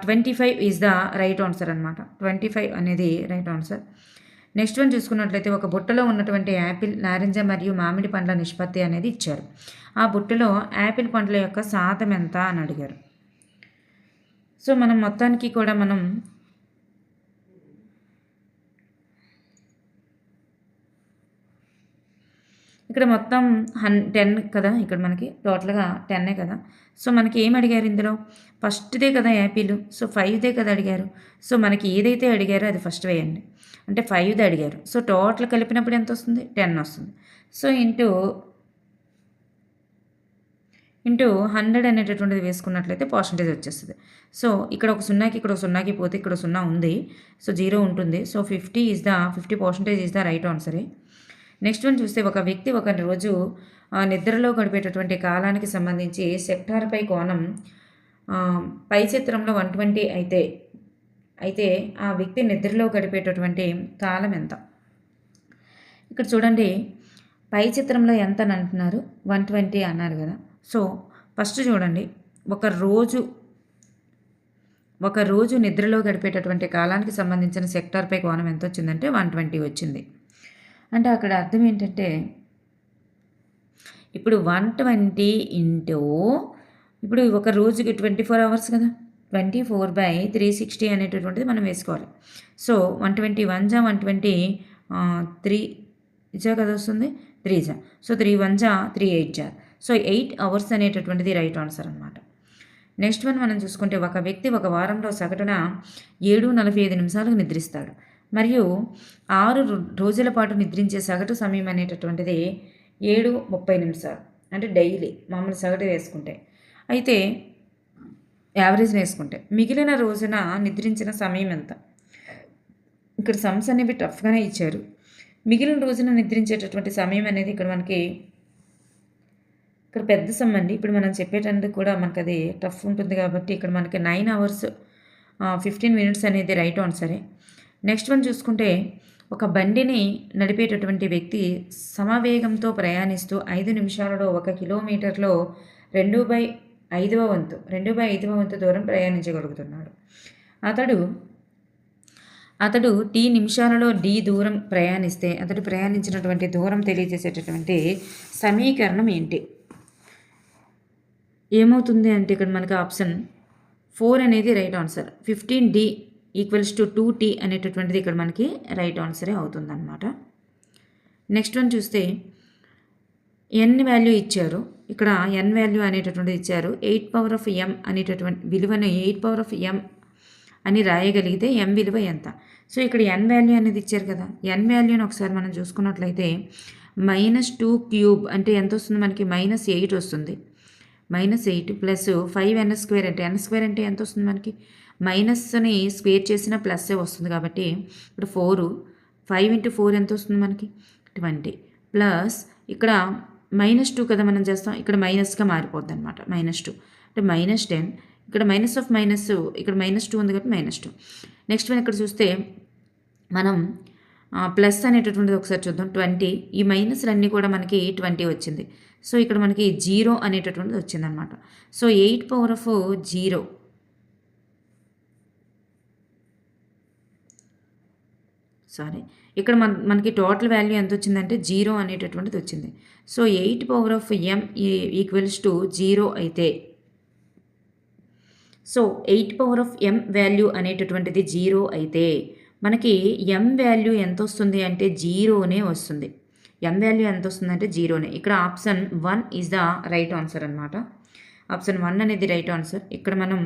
25 ఈజ్ ద రైట్ ఆన్సర్ అనమాట. 25 అనేది రైట్ ఆన్సర్. నెక్స్ట్ వన్ చూసుకున్నట్లయితే ఒక బుట్టలో ఉన్నటువంటి యాపిల్, నారింజ మరియు మామిడి పండ్ల నిష్పత్తి అనేది ఇచ్చారు. ఆ బుట్టలో యాపిల్ పండ్ల యొక్క శాతం ఎంత అని అడిగారు. సో మనం మొత్తానికి కూడా మనం ఇక్కడ మొత్తం 10 కదా. ఇక్కడ మనకి టోటల్గా 10 కదా. సో మనకి ఏం అడిగారు ఇందులో? ఫస్ట్దే కదా యాపిల్. సో 5దే కదా అడిగారు. సో మనకి ఏదైతే అడిగారో అది ఫస్ట్ వేయండి. అంటే 5ది అడిగారు. సో టోటల్ కలిపినప్పుడు ఎంత వస్తుంది? 10 వస్తుంది. సో ఇంటూ 100 అనేటటువంటిది వేసుకున్నట్లయితే పర్సంటేజ్ వచ్చేస్తుంది. సో ఇక్కడ ఒక సున్నాకి ఇక్కడ ఒక సున్నాకి పోతే ఇక్కడ 0 ఉంది. సో 0 ఉంటుంది. సో 50% ఈజ్ ద రైట్ ఆన్సరే. నెక్స్ట్ వన్ చూస్తే ఒక వ్యక్తి ఒక రోజు నిద్రలో గడిపేటటువంటి కాలానికి సంబంధించి సెక్టార్పై కోణం పై చిత్రంలో 120 అయితే ఆ వ్యక్తి నిద్రలో గడిపేటటువంటి కాలం ఎంత? ఇక్కడ చూడండి, పై చిత్రంలో ఎంత అని అంటున్నారు? 120 అన్నారు కదా. సో ఫస్ట్ చూడండి, ఒక రోజు నిద్రలో గడిపేటటువంటి కాలానికి సంబంధించిన సెక్టార్పై కోణం ఎంత వచ్చిందంటే 120 వచ్చింది. అంటే అక్కడ అర్థం ఏంటంటే ఇప్పుడు 120 ఇంటూ ఇప్పుడు ఒక రోజుకి 24 అవర్స్ కదా, 24/360 అనేటటువంటిది మనం వేసుకోవాలి. సో 120 1 జా 120 3 జా కదా వస్తుంది, 3 జా. సో 3 1 జా 3 8 జా. సో 8 అవర్స్ అనేటటువంటిది రైట్ ఆన్సర్ అనమాట. నెక్స్ట్ వన్ మనం చూసుకుంటే ఒక వ్యక్తి ఒక వారంలో సగటున 7:45 నిమిషాలకు నిద్రిస్తాడు మరియు 6 రోజుల పాటు నిద్రించే సగటు సమయం అనేటటువంటిది 7:30 నిమిషాలు. అంటే డైలీ మామూలు సగటు వేసుకుంటే, అయితే యావరేజ్ వేసుకుంటే మిగిలిన రోజున నిద్రించిన సమయం ఎంత? ఇక్కడ సమ్స్ అనేవి టఫ్గానే ఇచ్చారు. మిగిలిన రోజున నిద్రించేటటువంటి సమయం అనేది ఇక్కడ మనకి ఇక్కడ పెద్ద సమ్ అండి. ఇప్పుడు మనం చెప్పేటందుకు కూడా మనకు అది టఫ్ ఉంటుంది కాబట్టి ఇక్కడ మనకి 9 hours 15 minutes అనేది రైట్ ఆన్సరే. నెక్స్ట్ వన్ చూసుకుంటే ఒక బండిని నడిపేటటువంటి వ్యక్తి సమవేగంతో ప్రయాణిస్తూ 5 నిమిషాలలో 1 కిలోమీటర్లో 2/5వ వంతు దూరం ప్రయాణించగలుగుతున్నాడు. అతడు అతడు టీ నిమిషాలలో డి దూరం ప్రయాణిస్తే అతడు ప్రయాణించినటువంటి దూరం తెలియజేసేటటువంటి సమీకరణం ఏంటి? ఏమవుతుంది అంటే ఇక్కడ మనకి ఆప్షన్ 4 అనేది right answer. 15D equals to 2T అనేటటువంటిది ఇక్కడ మనకి రైట్ ఆన్సరే అవుతుందన్నమాట. నెక్స్ట్ వన్ చూస్తే ఎన్ వాల్యూ ఇచ్చారు. ఇక్కడ ఎన్ వాల్యూ అనేటటువంటిది ఇచ్చారు. 8 పవర్ ఆఫ్ m అనేటటువంటి విలువను 8 పవర్ ఆఫ్ m అని రాయగలిగితే m విలువ ఎంత? సో ఇక్కడ ఎన్ వాల్యూ అనేది ఇచ్చారు కదా, ఎన్ వాల్యూని ఒకసారి మనం చూసుకున్నట్లయితే -2 క్యూబ్ అంటే ఎంత వస్తుంది మనకి? -8 వస్తుంది. -8 ప్లస్ 5n² అంటే n² అంటే ఎంత వస్తుంది మనకి? మైనస్ని స్క్వేర్ చేసిన ప్లస్సే వస్తుంది కాబట్టి ఇక్కడ 4 5 × 4 ఎంత వస్తుంది మనకి? 20 ప్లస్ ఇక్కడ -2 కదా మనం చేస్తాం, ఇక్కడ మైనస్గా మారిపోద్ది అనమాట. -2 అంటే -10 ఇక్కడ మైనస్ ఆఫ్ మైనస్ ఇక్కడ -2 ఉంది కాబట్టి -2. నెక్స్ట్ వన్ ఇక్కడ చూస్తే మనం ప్లస్ అనేటటువంటిది ఒకసారి చూద్దాం. 20 ఈ మైనస్లన్నీ కూడా మనకి 20 వచ్చింది. సో ఇక్కడ మనకి 0 అనేటటువంటిది వచ్చిందనమాట. సో 8 పవర్ ఆఫ్ 0 ఇక్కడ మనకి టోటల్ వాల్యూ ఎంత వచ్చిందంటే 0 అనేటటువంటిది వచ్చింది. So 8 power of m equals to 0 అయితే, so 8 power of m value అనేటటువంటిది 0 అయితే మనకి m వాల్యూ ఎంత వస్తుంది అంటే 0నే వస్తుంది. m వాల్యూ ఎంత వస్తుందంటే 0నే. ఇక్కడ option 1 is the right answer అనమాట. ఆప్షన్ 1 అనేది రైట్ ఆన్సర్. ఇక్కడ మనం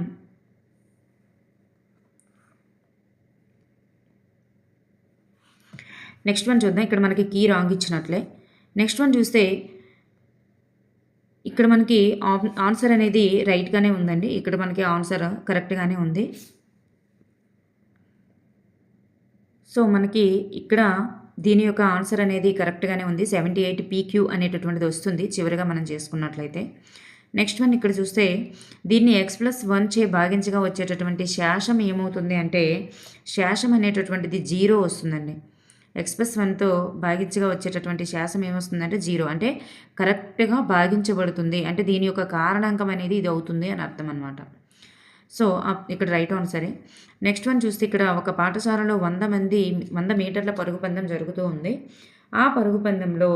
నెక్స్ట్ వన్ చూద్దాం. ఇక్కడ మనకి కీ రాంగ్ ఇచ్చినట్లే. నెక్స్ట్ వన్ చూస్తే ఇక్కడ మనకి ఆన్సర్ అనేది రైట్గానే ఉందండి. ఇక్కడ మనకి ఆన్సర్ కరెక్ట్గానే ఉంది. సో మనకి ఇక్కడ దీని యొక్క ఆన్సర్ అనేది కరెక్ట్గానే ఉంది. 78 PQ అనేటటువంటిది వస్తుంది చివరిగా మనం చేసుకున్నట్లయితే. నెక్స్ట్ వన్ ఇక్కడ చూస్తే దీన్ని x+1 చే భాగించగా వచ్చేటటువంటి శేషం ఏమవుతుంది అంటే శేషం అనేటటువంటిది 0 వస్తుందండి. x+1తో భాగించగా వచ్చేటటువంటి శేషం ఏమొస్తుందంటే 0 అంటే కరెక్ట్గా భాగించబడుతుంది అంటే దీని యొక్క కారణాంకం అనేది ఇది అవుతుంది అని అర్థం అనమాట. సో ఇక్కడ రైట్ ఆన్సరే. నెక్స్ట్ వన్ చూస్తే ఇక్కడ ఒక పాఠశాలలో 100 మీటర్ల పరుగు పందెం జరుగుతూ ఉంది. ఆ పరుగు పందెంలో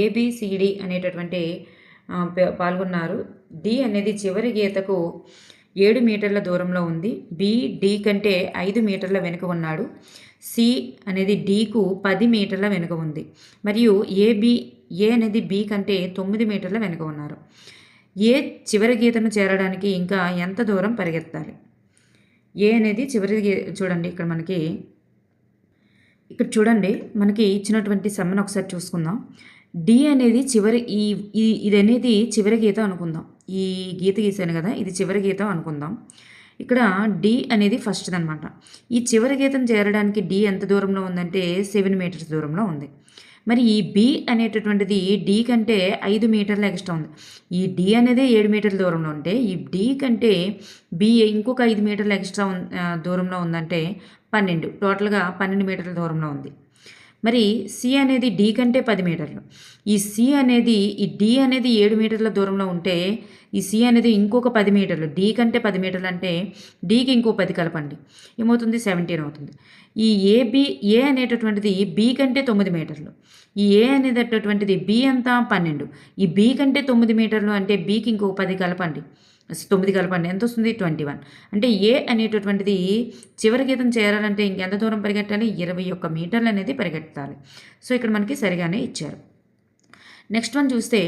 ABCD అనేటటువంటి పాల్గొన్నారు. D అనేది చివరి గీతకు 7 మీటర్ల దూరంలో ఉంది. B D కంటే 5 మీటర్ల వెనుక ఉన్నాడు. C అనేది Dకు 10 మీటర్ల వెనుక ఉంది. మరియు A అనేది B కంటే 9 మీటర్ల వెనుక ఉన్నారు. ఏ చివరి గీతను చేరడానికి ఇంకా ఎంత దూరం పరిగెత్తాలి? ఏ అనేది చివరి చూడండి ఇక్కడ చూడండి మనకి ఇచ్చినటువంటి సమ్మను ఒకసారి చూసుకుందాం. డి అనేది ఇది అనేది చివరి గీతం అనుకుందాం. ఈ గీత గీసాను కదా, ఇది చివరి గీతం అనుకుందాం. ఇక్కడ డి అనేది ఫస్ట్ది అనమాట. ఈ చివరి గీతం చేరడానికి డి ఎంత దూరంలో ఉందంటే 7 మీటర్స్ దూరంలో ఉంది. మరి ఈ బి అనేటటువంటిది డి కంటే 5 మీటర్ల ఎక్స్ట్రా ఉంది. ఈ డి అనేది 7 మీటర్ల దూరంలో ఉంటే ఈ డి కంటే బి ఇంకొక 5 మీటర్ల ఎక్స్ట్రా దూరంలో ఉందంటే 12, టోటల్గా 12 మీటర్ల దూరంలో ఉంది. మరి సి అనేది డి కంటే 10 మీటర్లు. ఈ డి అనేది 7 మీటర్ల దూరంలో ఉంటే ఈ సి అనేది ఇంకొక 10 మీటర్లు. డి కంటే 10 మీటర్లు అంటే డీకి ఇంకో 10 కలపండి, ఏమవుతుంది? 17 అవుతుంది. ఈ ఏ అనేటటువంటిది బి కంటే 9 మీటర్లు. ఈ ఏ అనేటటువంటిది బి ఎంత? 12. ఈ బి కంటే 9 మీటర్లు అంటే బీకి ఇంకో 10 కలపండి, 9 కలపండి, ఎంత వస్తుంది? 21. అంటే ఏ అనేటటువంటిది చివరి గీతం చేరాలంటే ఇంకెంత దూరం పరిగెట్టాలి? 21 మీటర్లు అనేది పరిగెత్తాలి. సో ఇక్కడ మనకి సరిగానే ఇచ్చారు. నెక్స్ట్ వన్ చూస్తే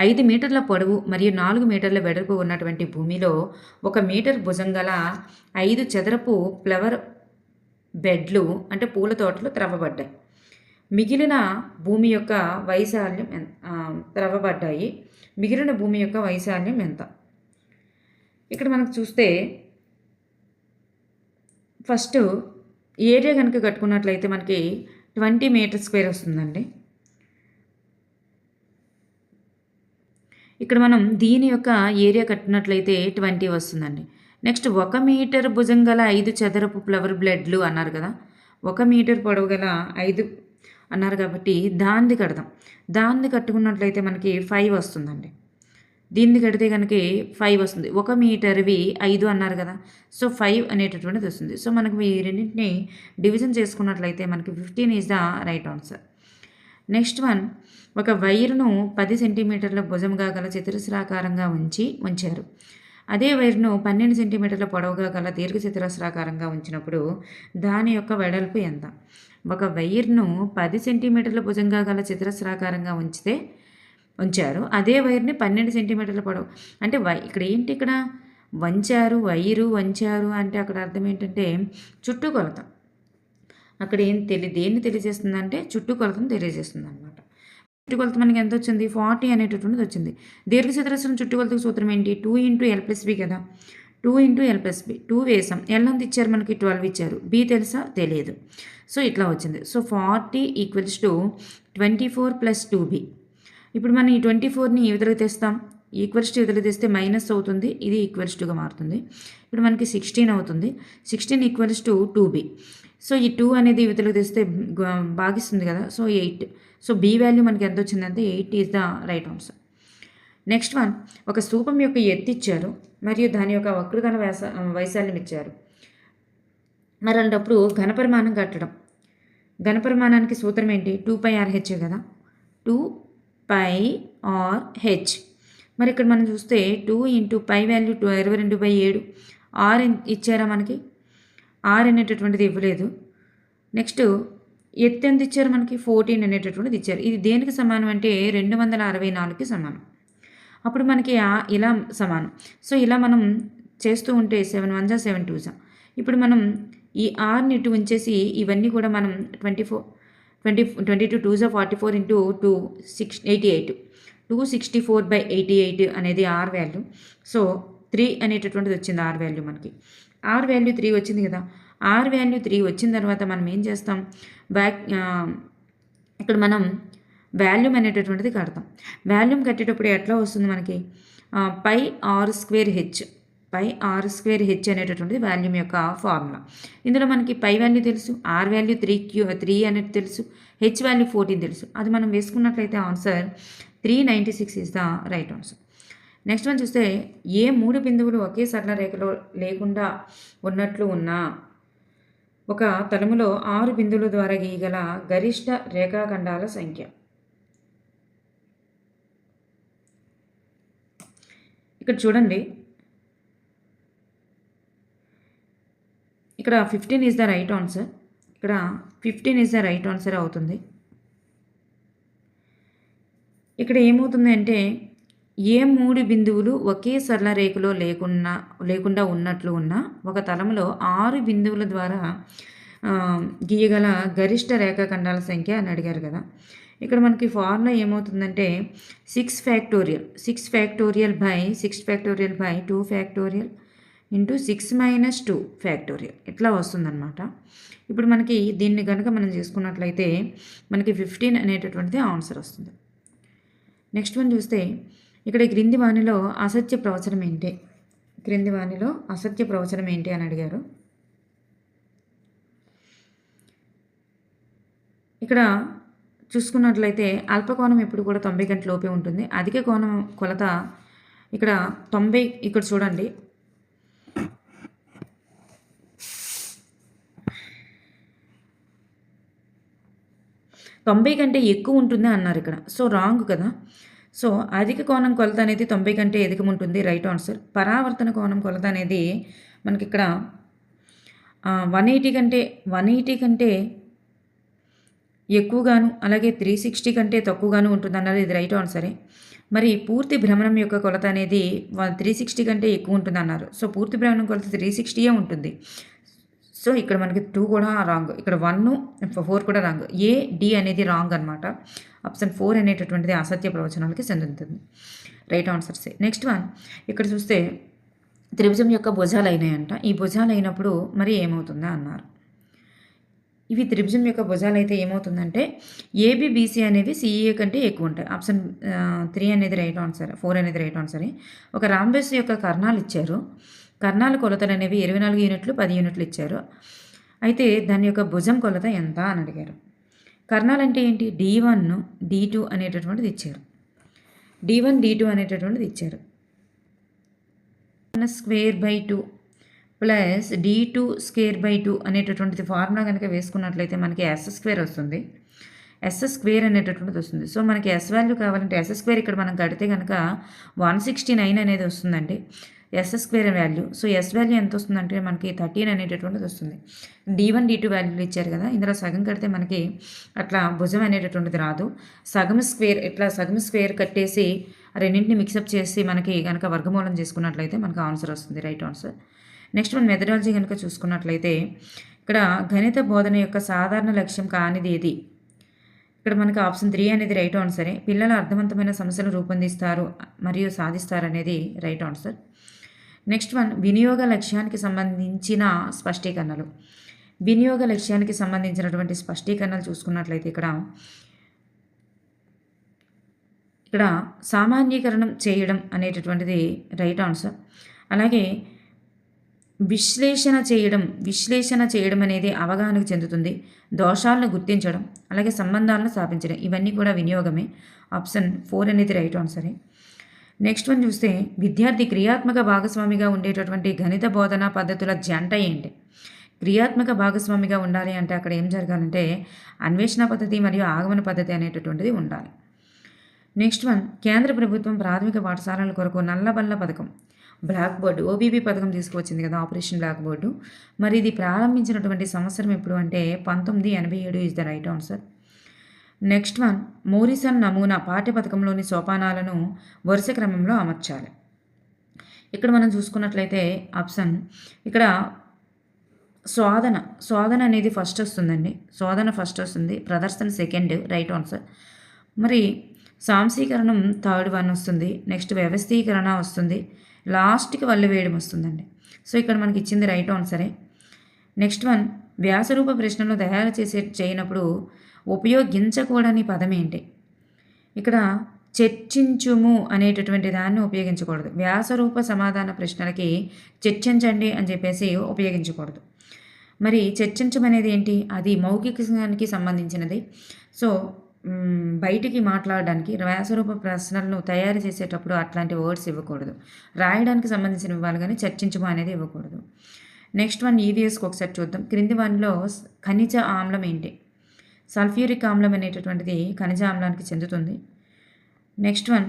5 మీటర్ల పొడవు మరియు 4 మీటర్ల వెడల్పు ఉన్నటువంటి భూమిలో 1 మీటర్ భుజం గల 5 చదరపు ఫ్లవర్ బెడ్లు అంటే పూల తోటలు త్రవ్వబడ్డాయి. మిగిలిన భూమి యొక్క వైశాల్యం త్రవ్వబడ్డాయి. మిగిలిన భూమి యొక్క వైశాల్యం ఎంత? ఇక్కడ మనకు చూస్తే ఫస్ట్ ఏరియా కనుక కట్టుకున్నట్లయితే మనకి 20 మీటర్ స్క్వేర్ వస్తుందండి. ఇక్కడ మనం దీని యొక్క ఏరియా కట్టినట్లయితే 20 వస్తుందండి. నెక్స్ట్ 1 మీటర్ భుజం గల 5 చదరపు ఫ్లవర్ బ్లెడ్లు అన్నారు కదా, 1 మీటర్ పొడవు గల 5 అన్నారు కాబట్టి దాన్ని కడదాం. దాన్ని కట్టుకున్నట్లయితే మనకి 5 వస్తుందండి. దీన్ని కడితే కనుక 5 వస్తుంది. 1 మీటర్వి 5 అన్నారు కదా. సో 5 అనేటటువంటిది వస్తుంది. సో మనకు ఈ రెండింటిని డివిజన్ చేసుకున్నట్లయితే మనకి 15 is the right answer. Next one, ఒక వైర్ను 10 సెంటీమీటర్ల భుజంగా గల చతురస్రాకారంగా ఉంచారు. అదే వైర్ను 12 సెంటీమీటర్ల పొడవుగా గల దీర్ఘచతురస్రాకారంగా ఉంచినప్పుడు దాని యొక్క వెడల్పు ఎంత? ఒక వైర్ను 10 సెంటీమీటర్ల భుజంగా గల చతురస్రాకారంగా ఉంచారు. అదే వైర్ని 12 సెంటీమీటర్ల పొడవు అంటే ఇక్కడ ఏంటి, ఇక్కడ వంచారు అంటే అక్కడ అర్థం ఏంటంటే చుట్టుకొలత. అక్కడ దేన్ని తెలియజేస్తుందంటే చుట్టుకొలతను తెలియజేస్తుంది అనమాట. చుట్టుకొలత మనకి ఎంత వచ్చింది? 40 అనేటటువంటిది వచ్చింది. దీర్ఘచతురస్రం చుట్టుకొలతకు సూత్రం ఏంటి? 2 × L+B కదా. 2 × L+B 2 వేసాం. L ఎంత ఇచ్చారు మనకి? 12 ఇచ్చారు. B తెలుసా? తెలియదు. సో ఇట్లా వచ్చింది. So 40 = 24 + 2B. ఇప్పుడు మనం ఈ 24ని ఇవతలకి తెస్తాం. ఈక్వల్స్ టు ఇవతలకి తెస్తే మైనస్ అవుతుంది. ఇది ఈక్వల్స్ టుగా మారుతుంది. ఇప్పుడు మనకి 16 అవుతుంది. 16 = 2B. సో ఈ 2 అనేది ఇవతలకి తెస్తే భాగిస్తుంది కదా. సో 8. సో B వాల్యూ మనకి ఎంత వచ్చిందంటే 8 is the right answer. Next one, ఒక స్తూపం యొక్క ఎత్తు ఇచ్చారు మరియు దాని యొక్క వక్రతల వైశాల్యం ఇచ్చారు. మరి అలాంటప్పుడు ఘనపరిమాణం కట్టడం. ఘనపరిమాణానికి సూత్రం ఏంటి? 2πRh కదా. 2πRh. మరి ఇక్కడ మనం చూస్తే 2 × π వాల్యూ 22/7. R ఇచ్చారా మనకి? R అనేటటువంటిది ఇవ్వలేదు. నెక్స్ట్ ఎత్తు ఎంత ఇచ్చారు మనకి? 14 అనేటటువంటిది ఇచ్చారు. ఇది దేనికి సమానం అంటే 264కి సమానం. అప్పుడు మనకి ఇలా సమానం. సో ఇలా మనం చేస్తూ ఉంటే 7 1 7 2. ఇప్పుడు మనం ఈ ఆర్ని ఇటు ఉంచేసి ఇవన్నీ కూడా మనం 22 2 44 × 2 88. 264/88 అనేది R వాల్యూ. సో 3 అనేటటువంటిది వచ్చింది R వాల్యూ మనకి. R వాల్యూ 3 వచ్చింది కదా. R వాల్యూ 3 వచ్చిన తర్వాత మనం ఏం చేస్తాం? ఇక్కడ మనం వాల్యూమ్ అనేటటువంటిది కడతాం. వాల్యూమ్ కట్టేటప్పుడు ఎట్లా వస్తుంది మనకి? πr²h. πr² అనేటటువంటిది వాల్యూమ్ యొక్క ఫార్ములా. ఇందులో మనకి పై వాల్యూ తెలుసు, R వాల్యూ 3 అనేది తెలుసు, H వాల్యూ 14 తెలుసు. అది మనం వేసుకున్నట్లయితే answer 396 is the right answer. Next one చూస్తే, ఏ 3 బిందువులు ఒకే సరళ రేఖలో లేకుండా ఉన్నట్లు ఉన్నా ఒక తలములో 6 బిందువుల ద్వారా గీయగల గరిష్ట రేఖాఖండాల సంఖ్య. ఇక్కడ చూడండి, ఇక్కడ 15 ఈజ్ ద రైట్ ఆన్సర్. ఇక్కడ 15 ఈజ్ ద రైట్ ఆన్సర్ అవుతుంది. ఇక్కడ ఏమవుతుంది అంటే ఏ 3 బిందువులు ఒకే సరళ రేఖలో లేకుండా ఉన్నట్లు ఉన్న ఒక తలంలో 6 బిందువుల ద్వారా గీయగల గరిష్ట రేఖాఖండాల సంఖ్య అని అడిగారు కదా. ఇక్కడ మనకి ఫార్ములా ఏమవుతుందంటే 6 ఫ్యాక్టోరియల్ × 6 ఫ్యాక్టోరియల్ / 2 ఫ్యాక్టోరియల్ × 6 - 2 ఫ్యాక్టోరియల్ ఇట్లా వస్తుందన్నమాట. ఇప్పుడు మనకి దీన్ని కనుక మనం చేసుకున్నట్లయితే మనకి 15 అనేటటువంటిది ఆన్సర్ వస్తుంది. నెక్స్ట్ వన్ చూస్తే, ఇక్కడ క్రింది వానిలో అసత్య ప్రవచనం ఏంటి? క్రింది వానిలో అసత్య ప్రవచనం ఏంటి అని అడిగారు. ఇక్కడ చూసుకున్నట్లయితే అల్పకోణం ఎప్పుడు కూడా 90 గంటల లోపే ఉంటుంది. అధిక కోణం కొలత ఇక్కడ 90. ఇక్కడ చూడండి, తొంభై కంటే ఎక్కువ ఉంటుంది అన్నారు ఇక్కడ. సో రాంగ్ కదా. సో అధిక కోణం కొలత అనేది 90 కంటే అధికం ఉంటుంది, రైట్ ఆన్సర్. పరావర్తన కోణం కొలత అనేది మనకి ఇక్కడ 180 కంటే ఎక్కువగాను, అలాగే 360 కంటే తక్కువగాను ఉంటుంది అన్నారు. ఇది రైట్ ఆన్సరే. మరి పూర్తి భ్రమణం యొక్క కొలత అనేది 360 కంటే ఎక్కువ ఉంటుంది అన్నారు. సో పూర్తి భ్రమణం కొలత 360 ఉంటుంది. సో ఇక్కడ మనకి 2 కూడా రాంగ్. ఇక్కడ 1 4 కూడా రాంగ్. A D అనేది రాంగ్ అనమాట. ఆప్షన్ 4 అనేటటువంటిది అసత్య ప్రవచనాలకి చెందుతుంది. రైట్ ఆన్సర్సే. నెక్స్ట్ వన్, ఇక్కడ చూస్తే త్రిభుజం యొక్క భుజాలు అయినాయంట. ఈ భుజాలు అయినప్పుడు మరి ఏమవుతుందా అన్నారు. ఇవి త్రిభుజం యొక్క భుజాలు అయితే ఏమవుతుందంటే ABBC అనేవి CA కంటే ఎక్కువ ఉంటాయి. ఆప్షన్ 3 అనేది రైట్ ఆన్సర్. 4 అనేది రైట్ ఆన్సరే. ఒక రాంబస్ యొక్క కర్ణాలు ఇచ్చారు. కర్ణాల కొలతలు అనేవి 24 యూనిట్లు 10 యూనిట్లు ఇచ్చారు. అయితే దాని యొక్క భుజం కొలత ఎంత అని అడిగారు. కర్ణాలు అంటే ఏంటి? D1 D2 అనేటటువంటిది ఇచ్చారు. D1 D2 అనేటటువంటిది ఇచ్చారు. Square by 2 plus D2 square by 2 అనేటటువంటిది ఫార్ములా కనుక వేసుకున్నట్లయితే మనకి ఎస్ స్క్వేర్ వస్తుంది. ఎస్ స్క్వేర్ అనేటటువంటిది వస్తుంది. సో మనకి ఎస్ వాల్యూ కావాలంటే ఎస్ స్క్వేర్ ఇక్కడ మనం కడితే కనుక 169 అనేది వస్తుందండి S square value. So S value ఎంత వస్తుందంటే మనకి 13 అనేటటువంటిది వస్తుంది. D1 D2 వాల్యూలు ఇచ్చారు కదా, ఇందులో సగం కడితే మనకి అట్లా భుజం అనేటటువంటిది రాదు. సగం స్క్వేర్ కట్టేసి రెండింటిని మిక్సప్ చేసి మనకి కనుక వర్గమూలం చేసుకున్నట్లయితే మనకు ఆన్సర్ వస్తుంది, రైట్ ఆన్సర్. నెక్స్ట్ మన మెథడాలజీ కనుక చూసుకున్నట్లయితే ఇక్కడ గణిత బోధన యొక్క సాధారణ లక్ష్యం కానిది ఏది? ఇక్కడ మనకి ఆప్షన్ 3 అనేది రైట్ ఆన్సరే. పిల్లలు అర్థవంతమైన సమస్యలు రూపొందిస్తారు మరియు సాధిస్తారు అనేది రైట్ ఆన్సర్. నెక్స్ట్ వన్ వినియోగ లక్ష్యానికి సంబంధించిన స్పష్టీకరణలు. వినియోగ లక్ష్యానికి సంబంధించినటువంటి స్పష్టీకరణలు చూసుకున్నట్లయితే ఇక్కడ సామాన్యీకరణం చేయడం అనేటటువంటిది రైట్ ఆన్సర్. అలాగే విశ్లేషణ చేయడం అనేది అవగాహనకు చెందుతుంది. దోషాలను గుర్తించడం, అలాగే సంబంధాలను స్థాపించడం, ఇవన్నీ కూడా వినియోగమే. ఆప్షన్ 4 అనేది రైట్ ఆన్సరే. నెక్స్ట్ వన్ చూస్తే విద్యార్థి క్రియాత్మక భాగస్వామిగా ఉండేటటువంటి గణిత బోధనా పద్ధతుల జంట ఏంటి? క్రియాత్మక భాగస్వామిగా ఉండాలి అంటే అక్కడ ఏం జరగాలంటే అన్వేషణ పద్ధతి మరియు ఆగమన పద్ధతి అనేటటువంటిది ఉండాలి. నెక్స్ట్ వన్ కేంద్ర ప్రభుత్వం ప్రాథమిక పాఠశాలల కొరకు నల్లబల్ల పథకం, బ్లాక్ బోర్డు, ఓబీబీ పథకం తీసుకువచ్చింది కదా, ఆపరేషన్ బ్లాక్ బోర్డు. మరి ఇది ప్రారంభించినటువంటి సంవత్సరం ఎప్పుడు అంటే 1987 is the right answer. Next one Morrison నమూనా పాఠ్య పథకంలోని సోపానాలను వరుస క్రమంలో అమర్చాలి. ఇక్కడ మనం చూసుకున్నట్లయితే ఆప్షన్ ఇక్కడ శోధన అనేది ఫస్ట్ వస్తుందండి. శోధన ఫస్ట్ వస్తుంది, ప్రదర్శన సెకండ్, రైట్ ఆన్సర్. మరి సాంశీకరణం థర్డ్ వన్ వస్తుంది. నెక్స్ట్ వ్యవస్థీకరణ వస్తుంది, లాస్ట్కి వల్ల వేయడం వస్తుందండి. సో ఇక్కడ మనకి ఇచ్చింది రైట్ ఆన్సరే. నెక్స్ట్ వన్ వ్యాసరూప ప్రశ్నలు తయారు చేయనప్పుడు ఉపయోగించకూడని పదం ఏంటి? ఇక్కడ చర్చించుము అనేటటువంటి దాన్ని ఉపయోగించకూడదు. వ్యాసరూప సమాధాన ప్రశ్నలకి చర్చించండి అని చెప్పేసి ఉపయోగించకూడదు. మరి చర్చించమనేది ఏంటి? అది మౌఖికానికి సంబంధించినది. సో బయటికి మాట్లాడడానికి వ్యాసరూప ప్రశ్నలను తయారు చేసేటప్పుడు అట్లాంటి వర్డ్స్ ఇవ్వకూడదు. రాయడానికి సంబంధించిన ఇవ్వాలి కానీ చర్చించము అనేది ఇవ్వకూడదు. నెక్స్ట్ వన్ ఈవీఎస్కి ఒకసారి చూద్దాం. క్రింది వానిలో ఖనిజ ఆమ్లం ఏంటి? సల్ఫ్యూరిక్ ఆమ్లం అనేటటువంటిది ఖనిజ ఆమ్లానికి చెందుతుంది. నెక్స్ట్ వన్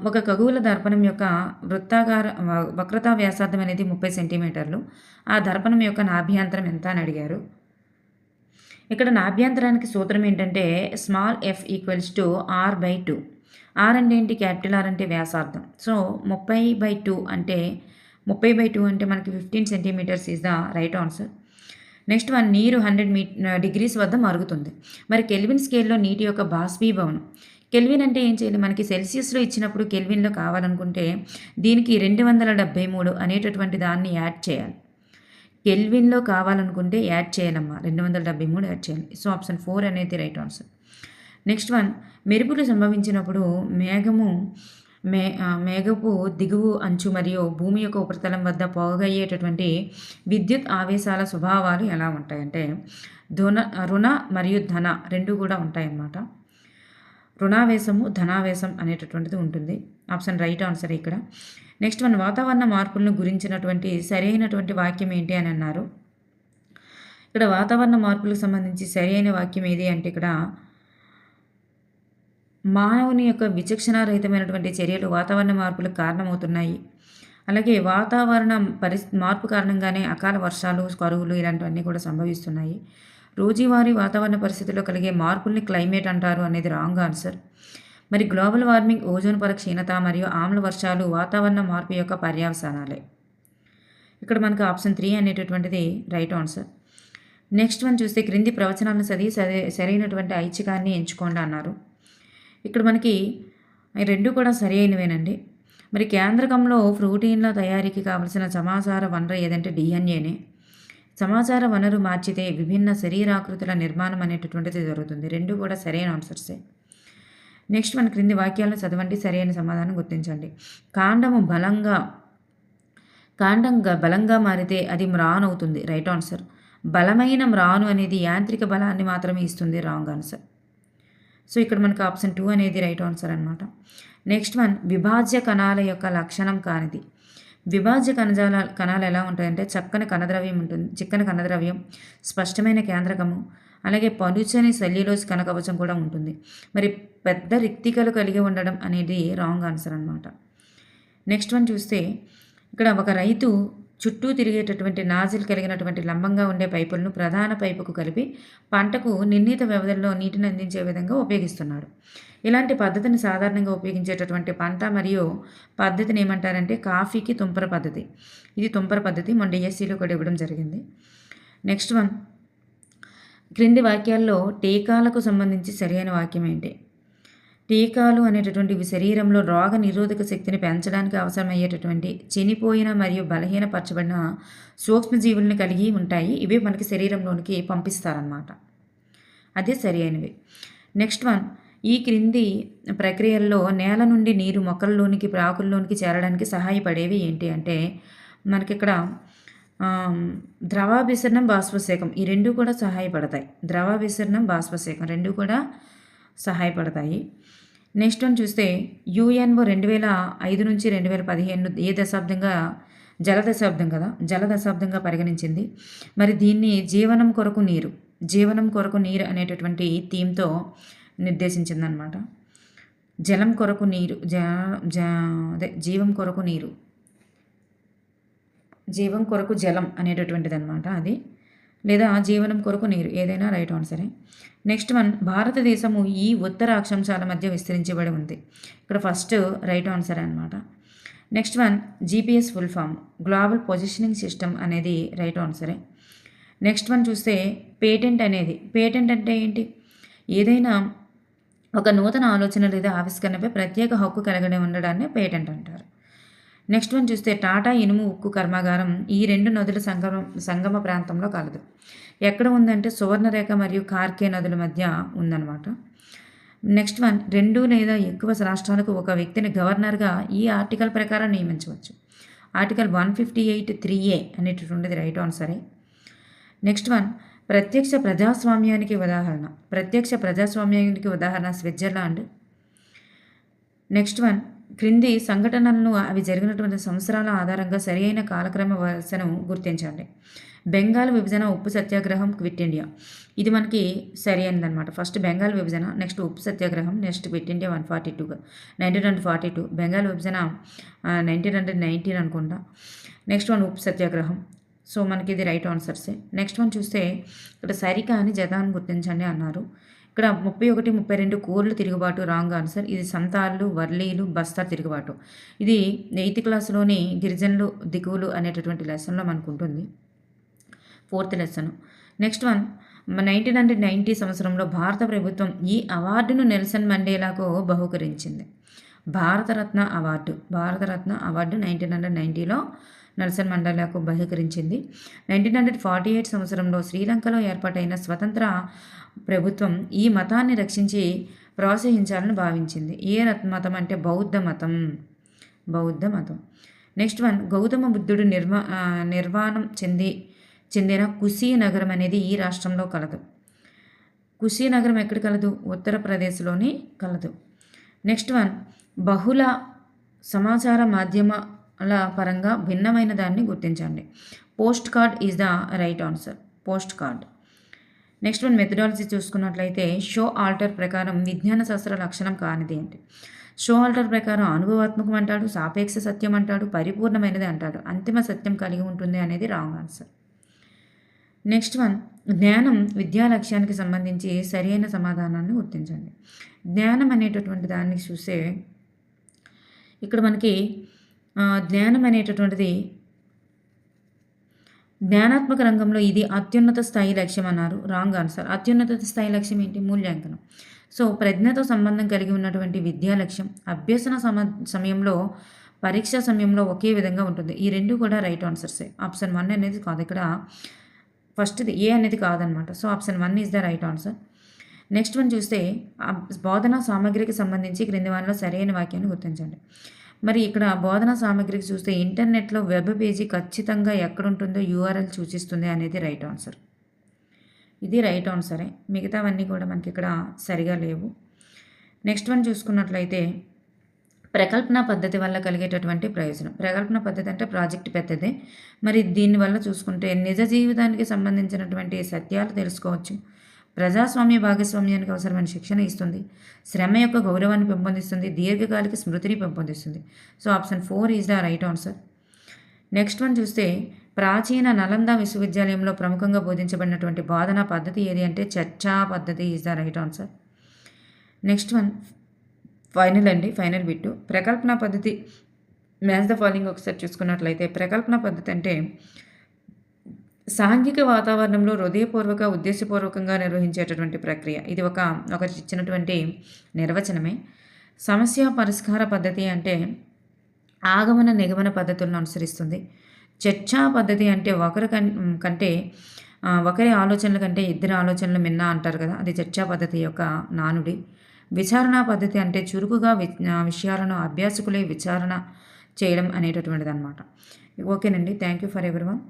ఒక ఖగోళ దర్పణం యొక్క వక్రతా వ్యాసార్థం అనేది 30 సెంటీమీటర్లు. ఆ దర్పణం యొక్క నాభ్యంతరం ఎంత అని అడిగారు. ఇక్కడ నాభ్యంతరానికి సూత్రం ఏంటంటే small F equals to R/2. R అంటే ఏంటి? క్యాపిటల్ ఆర్ అంటే వ్యాసార్థం. సో 30/2 అంటే మనకి 15 centimetres is the right answer. Next one నీరు 100 డిగ్రీస్ వద్ద మరుగుతుంది. మరి కెల్విన్ స్కేల్లో నీటి యొక్క బాష్పీభవనం, కెల్విన్ అంటే ఏం చేయాలి? మనకి సెల్సియస్లో ఇచ్చినప్పుడు కెల్విన్లో కావాలనుకుంటే దీనికి 273 అనేటటువంటి దాన్ని యాడ్ చేయాలి. కెల్విన్లో కావాలనుకుంటే యాడ్ చేయాలమ్మా, 273 యాడ్ చేయాలి. సో ఆప్షన్ 4 అనేది రైట్ ఆన్సర్. నెక్స్ట్ వన్ మెరుపులు సంభవించినప్పుడు మేఘపు దిగువ అంచు మరియు భూమి యొక్క ఉపరితలం వద్ద పోగయ్యేటటువంటి విద్యుత్ ఆవేశాల స్వభావాలు ఎలా ఉంటాయంటే రుణ మరియు ధన రెండు కూడా ఉంటాయన్నమాట. రుణావేశము ధనావేశం అనేటటువంటిది ఉంటుంది. ఆప్షన్ రైట్ ఆన్సర్ ఇక్కడ. నెక్స్ట్ వన్ వాతావరణ మార్పులను గురించినటువంటి సరైనటువంటి వాక్యం ఏంటి అని అన్నారు. ఇక్కడ వాతావరణ మార్పులకు సంబంధించి సరైన వాక్యం ఏది అంటే ఇక్కడ మానవుని యొక్క విచక్షణారహితమైనటువంటి చర్యలు వాతావరణ మార్పులకు కారణమవుతున్నాయి. అలాగే వాతావరణ మార్పు కారణంగానే అకాల వర్షాలు, కరువులు ఇలాంటివన్నీ కూడా సంభవిస్తున్నాయి. రోజువారీ వాతావరణ పరిస్థితుల్లో కలిగే మార్పుల్ని క్లైమేట్ అంటారు అనేది రాంగ్ ఆన్సర్. మరి గ్లోబల్ వార్మింగ్, ఓజోన్ పొర క్షీణత మరియు ఆమ్ల వర్షాలు వాతావరణ మార్పు యొక్క పర్యవసానాలే. ఇక్కడ మనకు ఆప్షన్ 3 అనేటటువంటిది రైట్ ఆన్సర్. నెక్స్ట్ వన్ చూస్తే క్రింది ప్రవచనాలను చదివి సరైనటువంటి ఐచ్ఛికాన్ని ఎంచుకోండి అన్నారు. ఇక్కడ మనకి రెండు కూడా సరి అయినవేనండి. మరి కేంద్రకంలో ప్రోటీన్ల తయారీకి కావలసిన సమాచార వనరు ఏదంటే డిఎన్ఏనే. సమాచార వనరు మార్చితే విభిన్న శరీరాకృతుల నిర్మాణం అనేటటువంటిది జరుగుతుంది. రెండు కూడా సరైన ఆన్సర్సే. నెక్స్ట్ మన క్రింది వాక్యాలను చదవండి, సరైన సమాధానం గుర్తించండి. కాండం బలంగా మారితే అది మ్రాన్ అవుతుంది, రైట్ ఆన్సర్. బలమైన మ్రాను అనేది యాంత్రిక బలాన్ని మాత్రమే ఇస్తుంది, రాంగ్ ఆన్సర్. సో ఇక్కడ మనకు ఆప్షన్ 2 అనేది రైట్ ఆన్సర్ అనమాట. నెక్స్ట్ వన్, విభాజ్య కణాల యొక్క లక్షణం కానిది. విభాజ్య కణాలు ఎలా ఉంటాయంటే చిక్కని కణద్రవ్యం, స్పష్టమైన కేంద్రకము, అలాగే పలుచని సెల్యులోజ్ కణకవచం కూడా ఉంటుంది. మరి పెద్ద రిక్తికలు కలిగి ఉండడం అనేది రాంగ్ ఆన్సర్ అనమాట. నెక్స్ట్ వన్ చూస్తే ఇక్కడ ఒక రైతు చుట్టూ తిరిగేటటువంటి నాజిల్ కలిగినటువంటి లంబంగా ఉండే పైపులను ప్రధాన పైపుకు కలిపి పంటకు నిర్ణీత వ్యవధిలో నీటిని అందించే విధంగా ఉపయోగిస్తున్నాడు. ఇలాంటి పద్ధతిని సాధారణంగా ఉపయోగించేటటువంటి పంట మరియు పద్ధతిని ఏమంటారంటే కాఫీకి తుంపర పద్ధతి. ఇది తుంపర పద్ధతి, మన డిఎస్సిలో కూడా ఇవ్వడం జరిగింది. నెక్స్ట్ వన్, క్రింది వాక్యాల్లో టీకాలకు సంబంధించి సరైన వాక్యం ఏంటి? టీకాలు అనేటటువంటివి శరీరంలో రోగ నిరోధక శక్తిని పెంచడానికి అవసరమయ్యేటటువంటి చనిపోయిన మరియు బలహీనపరచబడిన సూక్ష్మజీవుల్ని కలిగి ఉంటాయి. ఇవే మనకి శరీరంలోనికి పంపిస్తారన్నమాట. అదే సరి అయినవి. నెక్స్ట్ వన్, ఈ క్రింది ప్రక్రియల్లో నేల నుండి నీరు మొక్కల్లోనికి ఆకుల్లోనికి చేరడానికి సహాయపడేవి ఏంటి అంటే మనకి ఇక్కడ ద్రవాభిసరణం, బాష్పశేఖం ఈ రెండు కూడా సహాయపడతాయి. ద్రవాభిసరణం, బాష్పశేఖం రెండు కూడా సహాయపడతాయి. నెక్స్ట్ వన్ చూస్తే యుఎన్ఓ 2005 నుంచి 2015 ఏ దశాబ్దంగా జల దశాబ్దంగా పరిగణించింది. మరి దీన్ని జీవనం కొరకు నీరు అనేటటువంటి థీమ్తో నిర్దేశించిందనమాట. జలం కొరకు నీరు, జీవం కొరకు నీరు, జీవం కొరకు జలం అనేటటువంటిది అనమాట అది, లేదా జీవనం కొరకు నీరు, ఏదైనా రైట్ ఆన్సరే. నెక్స్ట్ వన్, భారతదేశము ఈ ఉత్తర అక్షాంశాల మధ్య విస్తరించబడి ఉంది. ఇక్కడ ఫస్ట్ రైట్ ఆన్సర్ అనమాట. Next one, GPS full form global positioning system అనేది రైట్ ఆన్సరే. నెక్స్ట్ వన్ చూస్తే పేటెంట్ అంటే ఏంటి? ఏదైనా ఒక నూతన ఆలోచన లేదా ఆవిష్కరణపై ప్రత్యేక హక్కు కలిగి ఉండడాన్ని పేటెంట్ అంటారు. నెక్స్ట్ వన్ చూస్తే టాటా ఇనుము ఉక్కు కర్మాగారం ఈ రెండు నదుల సంగమ ప్రాంతంలో కలదు. ఎక్కడ ఉందంటే సువర్ణరేఖ మరియు కార్కే నదుల మధ్య ఉందన్నమాట. నెక్స్ట్ వన్, 2 లేదా ఎక్కువ రాష్ట్రాలకు ఒక వ్యక్తిని గవర్నర్గా ఈ ఆర్టికల్ ప్రకారం నియమించవచ్చు. ఆర్టికల్ 158(3)A అనేటటువంటిది రైట్ ఆన్సరే. నెక్స్ట్ వన్, ప్రత్యక్ష ప్రజాస్వామ్యానికి ఉదాహరణ స్విట్జర్లాండ్. నెక్స్ట్ వన్, క్రింది సంఘటనలను అవి జరిగినటువంటి సంవత్సరాల ఆధారంగా సరియైన కాలక్రమ వరుసను గుర్తించండి. బెంగాల్ విభజన, ఉప్పు సత్యాగ్రహం, క్విట్ ఇండియా. ఇది మనకి సరి అయినదనమాట. ఫస్ట్ బెంగాల్ విభజన, నెక్స్ట్ ఉప్పు సత్యాగ్రహం, నెక్స్ట్ క్విట్ ఇండియా 1942. బెంగాల్ విభజన 1919 అనుకుంటా. నెక్స్ట్ వన్ ఉప్పు సత్యాగ్రహం. సో మనకి ఇది రైట్ ఆన్సర్సే. నెక్స్ట్ వన్ చూస్తే ఇక్కడ సరికాని జతాన్ని గుర్తించండి అన్నారు. ఇక్కడ 31, 32 కోర్లు తిరుగుబాటు రాంగ్ ఆన్సర్. ఇది సంతాళ్ళు, వర్లీలు, బస్తార్ తిరుగుబాటు. ఇది 8th క్లాస్లోని గిరిజనులు దిగువులు అనేటటువంటి లెసన్లో మనకు ఉంటుంది, 4th లెసన్. నెక్స్ట్ వన్, 1990 సంవత్సరంలో భారత ప్రభుత్వం ఈ అవార్డును నెల్సన్ మండేలాకు బహుకరించింది. భారతరత్న అవార్డు 1990లో నెల్సన్ మండేలాకు బహుకరించింది. 1948 సంవత్సరంలో శ్రీలంకలో ఏర్పాటైన స్వతంత్ర ప్రభుత్వం ఈ మతాన్ని రక్షించి ప్రోత్సహించాలని భావించింది. ఏ మతం అంటే బౌద్ధ మతం. నెక్స్ట్ వన్, గౌతమ బుద్ధుడు నిర్వాణం చెందిన కుశీనగరం అనేది ఈ రాష్ట్రంలో కలదు. కుశీనగరం ఎక్కడ కలదు? ఉత్తరప్రదేశ్లోని కలదు. నెక్స్ట్ వన్, బహుళ సమాచార మాధ్యమాల పరంగా భిన్నమైన దాన్ని గుర్తించండి. Post card is the right answer. Post card. Next one, methodology చూసుకున్నట్లయితే షో ఆల్టర్ ప్రకారం విజ్ఞాన శాస్త్ర లక్షణం కానిది ఏంటి? షో ఆల్టర్ ప్రకారం అనుభవాత్మకం అంటాడు, సాపేక్ష సత్యం అంటాడు, పరిపూర్ణమైనది అంటాడు, అంతిమ సత్యం కలిగి ఉంటుంది అనేది రాంగ్ ఆన్సర్. నెక్స్ట్ వన్, జ్ఞానం విద్యా లక్ష్యానికి సంబంధించి సరైన సమాధానాన్ని గుర్తించండి. జ్ఞానం అనేటటువంటి దాన్ని చూస్తే ఇక్కడ మనకి జ్ఞానం అనేటటువంటిది జ్ఞానాత్మక రంగంలో ఇది అత్యున్నత స్థాయి లక్ష్యం అన్నారు. Wrong answer. అత్యున్నత స్థాయి లక్ష్యం ఏంటి? మూల్యాంకనం. సో ప్రజ్ఞతో సంబంధం కలిగి ఉన్నటువంటి విద్యా లక్ష్యం అభ్యసన సమయంలో, పరీక్షా సమయంలో ఒకే విధంగా ఉంటుంది. ఈ రెండు కూడా రైట్ ఆన్సర్సే. ఆప్షన్ 1 అనేది కాదు, ఇక్కడ ఫస్ట్ది ఏ అనేది కాదనమాట. So option 1 is the right answer. Next one చూస్తే బోధనా సామగ్రికి సంబంధించి క్రింది వారిలో సరైన వాక్యాన్ని గుర్తించండి. మరి ఇక్కడ బోధనా సామగ్రికి చూస్తే ఇంటర్నెట్లో వెబ్ పేజీ ఖచ్చితంగా ఎక్కడుంటుందో యూఆర్ఎల్ సూచిస్తుంది అనేది రైట్ ఆన్సర్. ఇది రైట్ ఆన్సరే. మిగతావన్నీ కూడా మనకి ఇక్కడ సరిగా లేవు. నెక్స్ట్ వన్ చూసుకున్నట్లయితే ప్రకల్పన పద్ధతి వల్ల కలిగేటటువంటి ప్రయోజనం. ప్రకల్పన పద్ధతి అంటే ప్రాజెక్ట్ పెద్దదే. మరి దీనివల్ల చూసుకుంటే నిజ జీవితానికి సంబంధించినటువంటి సత్యాలు తెలుసుకోవచ్చు. ప్రజాస్వామ్య భాగస్వామ్యానికి అవసరమైన శిక్షణ ఇస్తుంది. శ్రమ యొక్క గౌరవాన్ని పెంపొందిస్తుంది. దీర్ఘకాలిక స్మృతిని పెంపొందిస్తుంది. So option 4 is the right answer. Next one చూస్తే ప్రాచీన నలంద విశ్వవిద్యాలయంలో ప్రముఖంగా బోధించబడినటువంటి బోధనా పద్ధతి ఏది అంటే చర్చా పద్ధతి is the right answer. Next one final bit. ప్రకల్పన పద్ధతి మ్యాచ్ ద ఫాలోయింగ్ ఒకసారి చూసుకున్నట్లయితే ప్రకల్పన పద్ధతి అంటే సాంఘిక వాతావరణంలో హృదయపూర్వక ఉద్దేశపూర్వకంగా నిర్వహించేటటువంటి ప్రక్రియ. ఇది ఒక ఇచ్చినటువంటి నిర్వచనమే. సమస్య పరిష్కార పద్ధతి అంటే ఆగమన నిగమన పద్ధతులను అనుసరిస్తుంది. చర్చా పద్ధతి అంటే ఒకరి ఆలోచనల కంటే ఇద్దరి ఆలోచనలు మిన్న అంటారు కదా, అది చర్చా పద్ధతి యొక్క నానుడి. విచారణ పద్ధతి అంటే చురుకుగా విషయాలను అభ్యాసకులే విచారణ చేయడం అనేటటువంటిది అనమాట. ఓకేనండి. Thank you for everyone.